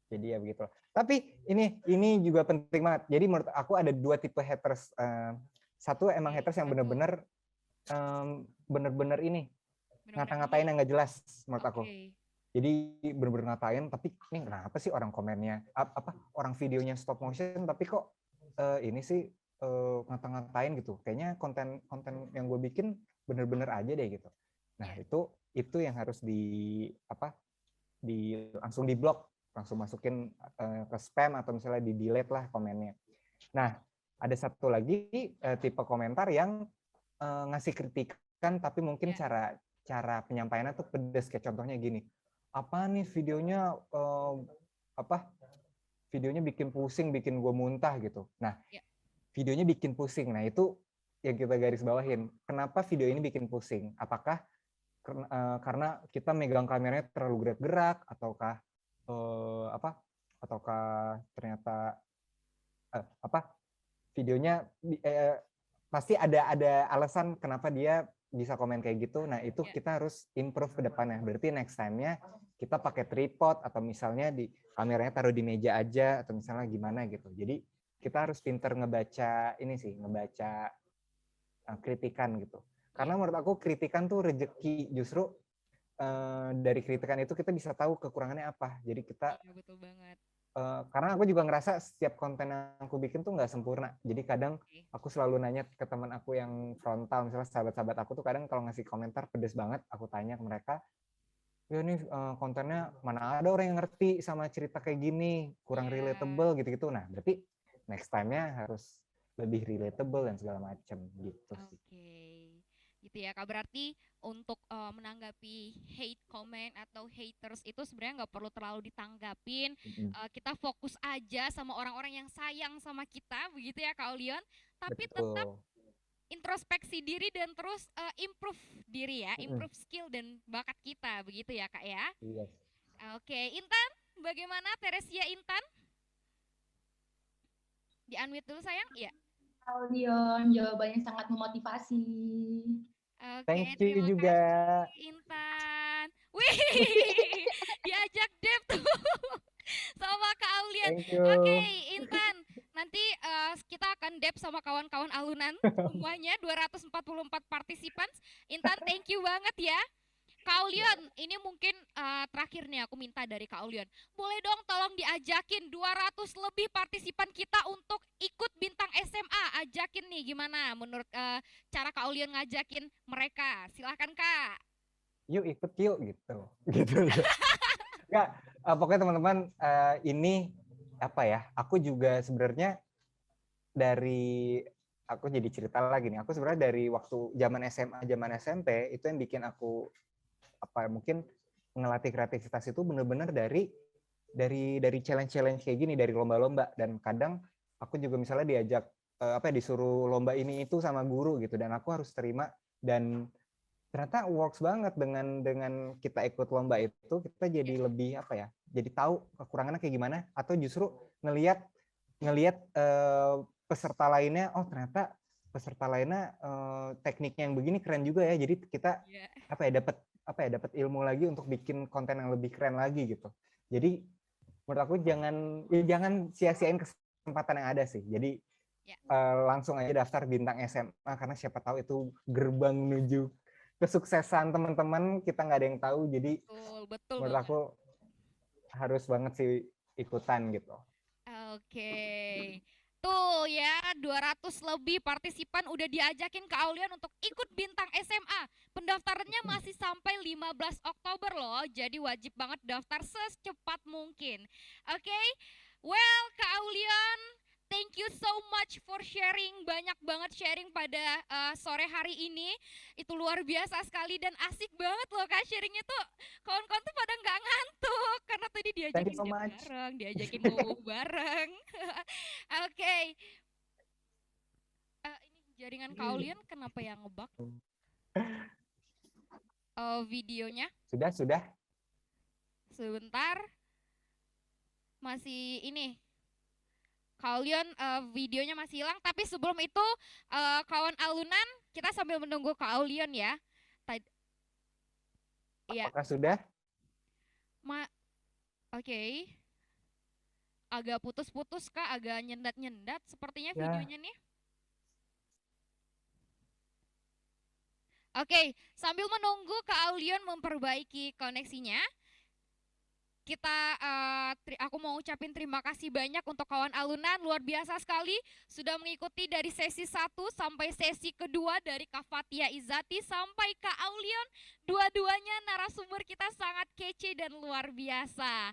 Jadi ya begitu. Tapi ini juga penting banget. Jadi menurut aku ada dua tipe haters. Satu emang haters yang bener-bener ini ngata-ngatain yang nggak jelas menurut aku. Jadi bener-bener ngatain, tapi ini kenapa sih orang komennya orang videonya stop motion, tapi kok ini sih ngata-ngatain gitu. Kayaknya konten yang gue bikin bener-bener aja deh gitu. Nah itu yang harus langsung diblok, langsung masukin ke spam atau misalnya di delete lah komennya. Nah ada satu lagi tipe komentar yang ngasih kritikan tapi mungkin cara penyampaiannya tuh pedes, kayak contohnya gini, apa nih videonya videonya bikin pusing, bikin gue muntah gitu. Nah videonya bikin pusing, nah itu yang kita garis bawahin. Kenapa video ini bikin pusing? Apakah karena kita megang kameranya terlalu gerak-gerak, ataukah ataukah ternyata videonya pasti ada alasan kenapa dia bisa komen kayak gitu. Nah itu kita harus improve ke depannya. Berarti next time-nya kita pakai tripod, atau misalnya di kameranya taruh di meja aja, atau misalnya gimana gitu. Jadi kita harus pinter ngebaca kritikan gitu. Karena menurut aku kritikan tuh rezeki, justru dari kritikan itu kita bisa tahu kekurangannya apa. Jadi kita Iya, betul banget. karena aku juga ngerasa setiap konten yang aku bikin tuh nggak sempurna. Jadi kadang aku selalu nanya ke teman aku yang frontal, misalnya sahabat-sahabat aku tuh kadang kalau ngasih komentar pedes banget, aku tanya ke mereka, ya nih kontennya mana ada orang yang ngerti sama cerita kayak gini, kurang relatable gitu-gitu. Nah, berarti next time-nya harus lebih relatable dan segala macam gitu sih. Oke, gitu ya Kak. Berarti untuk menanggapi hate comment atau haters itu sebenarnya nggak perlu terlalu ditanggapin. Kita fokus aja sama orang-orang yang sayang sama kita, begitu ya Kak Olion. Tapi tetap Betul. introspeksi diri dan terus improve diri ya, improve skill dan bakat kita, begitu ya Kak ya. Iya. Oke, Intan, bagaimana Teresia Intan? Di-unmute dulu sayang, iya. Aulion, jawabannya sangat memotivasi. Oke, Thank you terima juga. kasih Intan. Wih, diajak Dep tuh sama Kak Aulian. Thank you. Oke, Intan, nanti kita akan Dep sama kawan-kawan alunan semuanya 244 partisipan. Intan, thank you banget ya. Kak Aulian, ini mungkin terakhir nih aku minta dari Kak Aulian. Boleh dong tolong diajakin 200 lebih partisipan kita untuk ikut Bintang SMA. Ajakin nih gimana menurut cara Kak Aulian ngajakin mereka. Silahkan Kak. Yuk ikut yuk gitu. Gitu. Enggak, pokoknya teman-teman ini apa ya? Aku juga sebenarnya aku jadi cerita lagi nih. Aku sebenarnya dari waktu zaman SMA, zaman SMP itu yang bikin aku mungkin ngelatih kreativitas itu bener-bener dari challenge-challenge kayak gini, dari lomba-lomba. Dan kadang aku juga misalnya diajak disuruh lomba ini itu sama guru gitu, dan aku harus terima. Dan ternyata works banget dengan kita ikut lomba itu, kita jadi lebih jadi tahu kekurangannya kayak gimana, atau justru ngelihat peserta lainnya, oh ternyata peserta lainnya tekniknya yang begini keren juga ya. Jadi kita dapat ilmu lagi untuk bikin konten yang lebih keren lagi gitu. Jadi menurut aku jangan sia-siain kesempatan yang ada sih. Jadi langsung aja daftar Bintang SMA, karena siapa tahu itu gerbang menuju kesuksesan teman-teman, kita nggak ada yang tahu. Jadi betul menurut aku harus banget sih ikutan gitu. Oke. Tuh ya, 200 lebih partisipan udah diajakin ke Aulian untuk ikut Bintang SMA. Pendaftarannya masih sampai 15 Oktober loh. Jadi wajib banget daftar secepat mungkin. Oke. Well, Kak Aulian, thank you so much for sharing. Banyak banget sharing pada sore hari ini. Itu luar biasa sekali dan asik banget loh Kak sharingnya tuh. Kawan-kawan tuh pada nggak ngantuk karena tadi diajakin so bareng, diajakin ngomong bareng. Oke. Ini jaringan Kak Aulian kenapa yang ngebug? Videonya? Sudah. Sebentar. Masih ini. Kak Aulian videonya masih hilang, tapi sebelum itu kawan alunan kita sambil menunggu Kak Aulian ya. Apakah sudah? Oke. Agak putus-putus Kak, agak nyendat-nyendat sepertinya videonya nih. Oke, sambil menunggu Kak Aulian memperbaiki koneksinya, aku mau ucapin terima kasih banyak untuk kawan alunan, luar biasa sekali sudah mengikuti dari sesi 1 sampai sesi kedua, dari Kak Fatia Izati sampai Kak Aulian. Dua-duanya narasumber kita sangat kece dan luar biasa.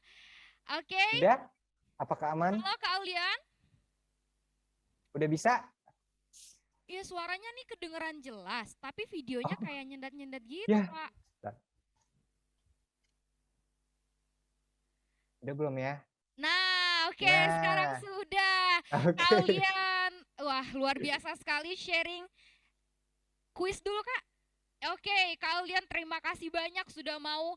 Oke. Sudah? Apakah aman? Halo Kak Aulian. Udah bisa? Iya, suaranya nih kedengeran jelas, tapi videonya kayak nyendat-nyendat gitu Kak. Udah belum ya? Nah, oke, sekarang sudah. Kak Aulian, wah luar biasa sekali sharing. Kuis dulu Kak. Oke, Kak Aulian terima kasih banyak sudah mau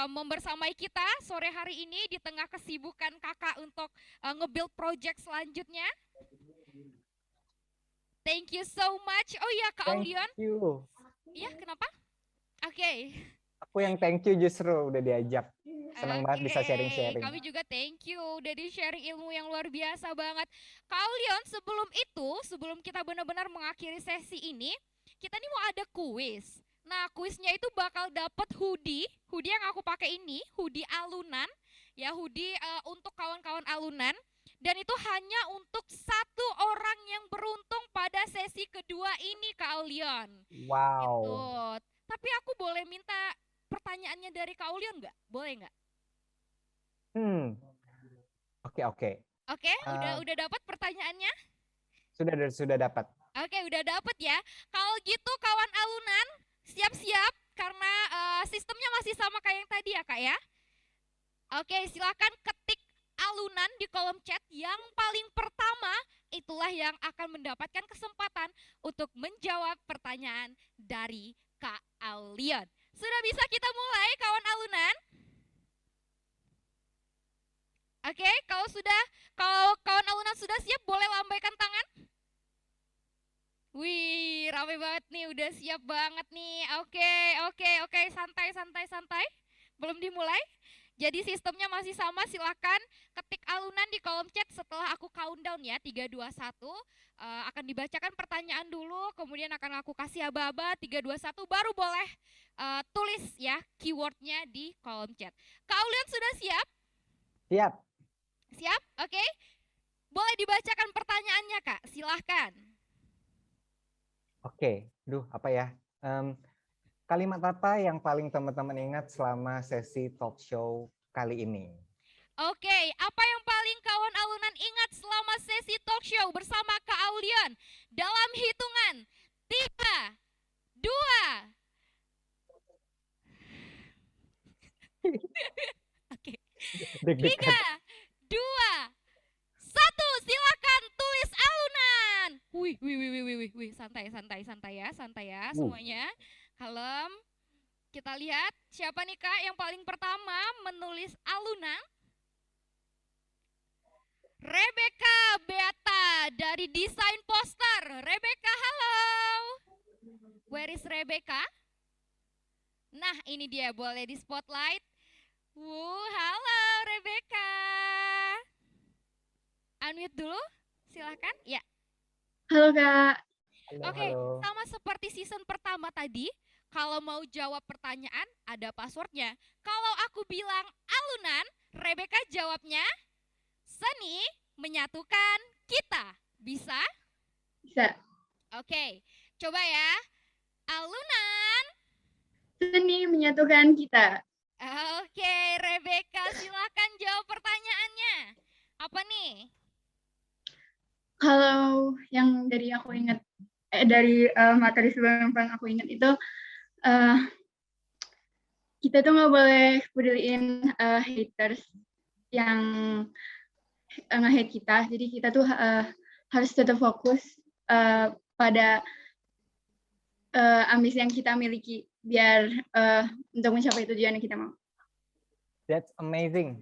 membersamai kita sore hari ini di tengah kesibukan Kakak untuk nge-build project selanjutnya. Thank you so much. Oh iya Kak Aulian. Thank you. Iya, kenapa? Oke. Aku yang thank you justru udah diajak. Senang banget bisa sharing-sharing. Kami juga thank you udah di-sharing ilmu yang luar biasa banget. Kak Aulian, sebelum kita benar-benar mengakhiri sesi ini, kita nih mau ada kuis. Nah, kuisnya itu bakal dapat hoodie yang aku pakai ini, hoodie alunan, ya hoodie untuk kawan-kawan alunan. Dan itu hanya untuk satu orang yang beruntung pada sesi kedua ini, Kak Aulion. Wow. Gitu. Tapi aku boleh minta pertanyaannya dari Kak Aulion nggak? Boleh nggak? Oke. Oke, udah dapat pertanyaannya? Sudah dapat. Oke, udah dapat ya. Kalau gitu kawan alunan, siap-siap karena sistemnya masih sama kayak yang tadi ya, Kak ya. Oke, silakan ketik alunan di kolom chat yang paling pertama, itulah yang akan mendapatkan kesempatan untuk menjawab pertanyaan dari Kak Aulion. Sudah bisa kita mulai kawan alunan? Oke, kalau kawan alunan sudah siap, boleh lambaikan tangan. Wih, rame banget nih, udah siap banget nih. Oke, santai. Belum dimulai? Jadi sistemnya masih sama, silakan ketik alunan di kolom chat setelah aku countdown ya, 3, 2, 1. Akan dibacakan pertanyaan dulu, kemudian akan aku kasih aba-aba, 3, 2, 1, baru boleh tulis ya keywordnya di kolom chat. Kak Aulion sudah siap? Siap. Siap? Oke. Boleh dibacakan pertanyaannya, Kak? Silahkan. Oke. Apa ya? Kalimat apa yang paling teman-teman ingat selama sesi talk show kali ini? Oke, apa yang paling kawan alunan ingat selama sesi talk show bersama Kak Aulion? Dalam hitungan 3, 2. Oke. 3, 2, 1. Silakan tulis alunan. Wih, santai ya semuanya. Kalem. Kita lihat siapa nih Kak yang paling pertama menulis alunan. Rebecca Beata dari desain poster. Rebecca, halo. Where is Rebecca? Nah, ini dia, boleh di spotlight. Halo Rebecca. Unmute dulu, silakan. Ya. Halo Kak. Oke, sama seperti season pertama tadi, kalau mau jawab pertanyaan ada passwordnya. Kalau aku bilang alunan, Rebecca jawabnya seni menyatukan kita. Bisa? Bisa. Oke, coba ya. Alunan. Seni menyatukan kita. Oke, Rebecca silakan jawab pertanyaannya. Apa nih? Kalau yang dari aku ingat, dari materi sebelum yang paling aku ingat itu, kita tuh nggak boleh peduliin haters yang nge-hate kita. Jadi kita tuh harus tetap fokus pada ambisi yang kita miliki biar untuk mencapai tujuan yang kita mau. That's amazing.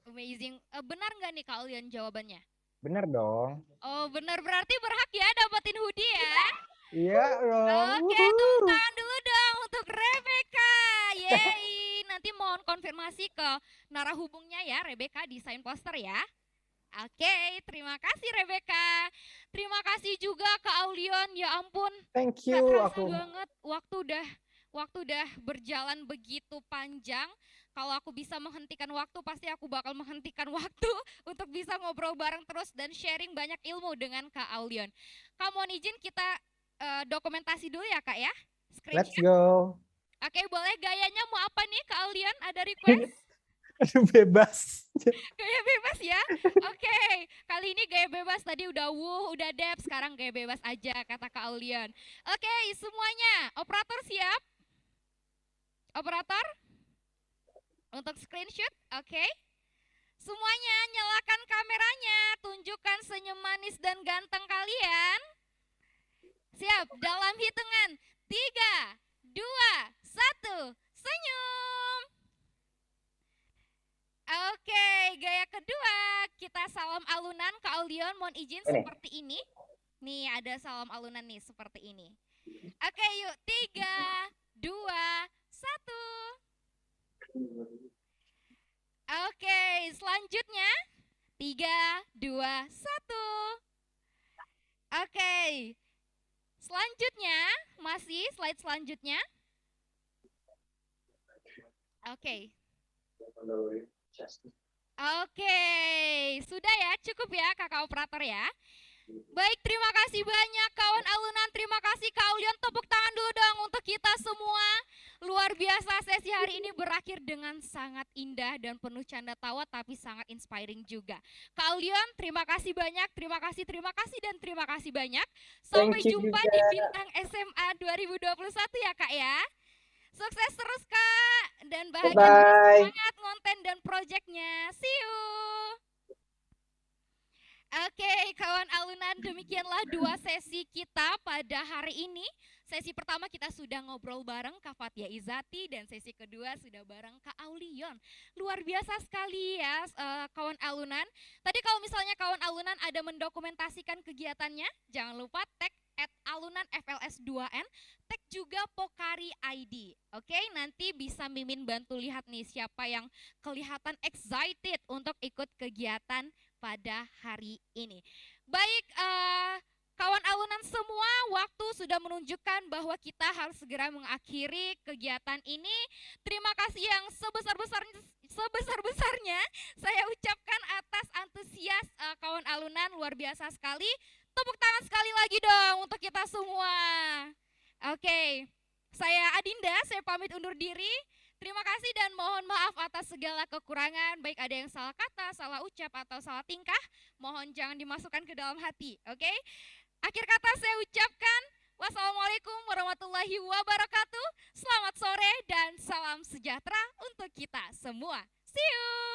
Amazing. Benar nggak nih Kak Aulion jawabannya? Benar dong. Oh benar, berarti berhak ya dapetin hoodie ya? Iya dong. Oke, tepuk tangan dulu dong untuk Rebecca. Yeay, nanti mohon konfirmasi ke narahubungnya ya, Rebecca desain poster ya. Oke, terima kasih Rebecca. Terima kasih juga Kak Aulion, ya ampun. Thank you. Gak terasa banget, waktu udah berjalan begitu panjang. Kalau aku bisa menghentikan waktu, pasti aku bakal menghentikan waktu untuk bisa ngobrol bareng terus dan sharing banyak ilmu dengan Kak Aulion. Kak, mohon izin kita dokumentasi dulu ya Kak ya? Let's go. Oke, boleh gayanya mau apa nih Kak Aulion? Ada request? Aduh, bebas. Gaya bebas ya? Oke, kali ini gaya bebas, tadi udah udah dep, sekarang gaya bebas aja kata Kak Aulion. Oke, semuanya, operator siap? Operator? Untuk screenshot, oke. Semuanya nyalakan kameranya, tunjukkan senyum manis dan ganteng kalian. Siap, dalam hitungan 3, 2, 1, senyum. Oke, gaya kedua, kita salam alunan Kak Aulion, mohon izin seperti ini. Nih, ada salam alunan nih, seperti ini. Oke, yuk, 3, 2, 1. Oke, selanjutnya 3, 2, 1. Oke. Selanjutnya, masih slide selanjutnya. Oke. Oke, sudah ya, cukup ya kakak operator ya. Baik, terima kasih banyak kawan alunan, terima kasih Kak Aulion, tepuk tangan dulu dong untuk kita semua. Luar biasa, sesi hari ini berakhir dengan sangat indah dan penuh canda tawa tapi sangat inspiring juga. Kak Aulion, terima kasih banyak, dan terima kasih banyak. Sampai Thank you jumpa juga. di Bintang SMA 2021 ya Kak ya. Sukses terus Kak, dan bahagia terus, Bye-bye. semangat konten dan proyeknya. See you. Oke, kawan alunan, demikianlah 2 sesi kita pada hari ini. Sesi pertama kita sudah ngobrol bareng Kak Fathia Izati dan sesi kedua sudah bareng Kak Aulion. Luar biasa sekali ya kawan alunan. Tadi kalau misalnya kawan alunan ada mendokumentasikan kegiatannya, jangan lupa tag @alunanFLS2N, tag juga Pokari ID. Oke, nanti bisa Mimin bantu lihat nih siapa yang kelihatan excited untuk ikut kegiatan pada hari ini. Baik, kawan alunan semua, waktu sudah menunjukkan bahwa kita harus segera mengakhiri kegiatan ini. Terima kasih yang sebesar-besarnya saya ucapkan atas antusias kawan alunan, luar biasa sekali. Tepuk tangan sekali lagi dong untuk kita semua. Oke, saya Adinda, saya pamit undur diri. Terima kasih dan mohon maaf atas segala kekurangan, baik ada yang salah kata, salah ucap, atau salah tingkah, mohon jangan dimasukkan ke dalam hati, oke? Akhir kata saya ucapkan, wassalamualaikum warahmatullahi wabarakatuh, selamat sore dan salam sejahtera untuk kita semua. See you!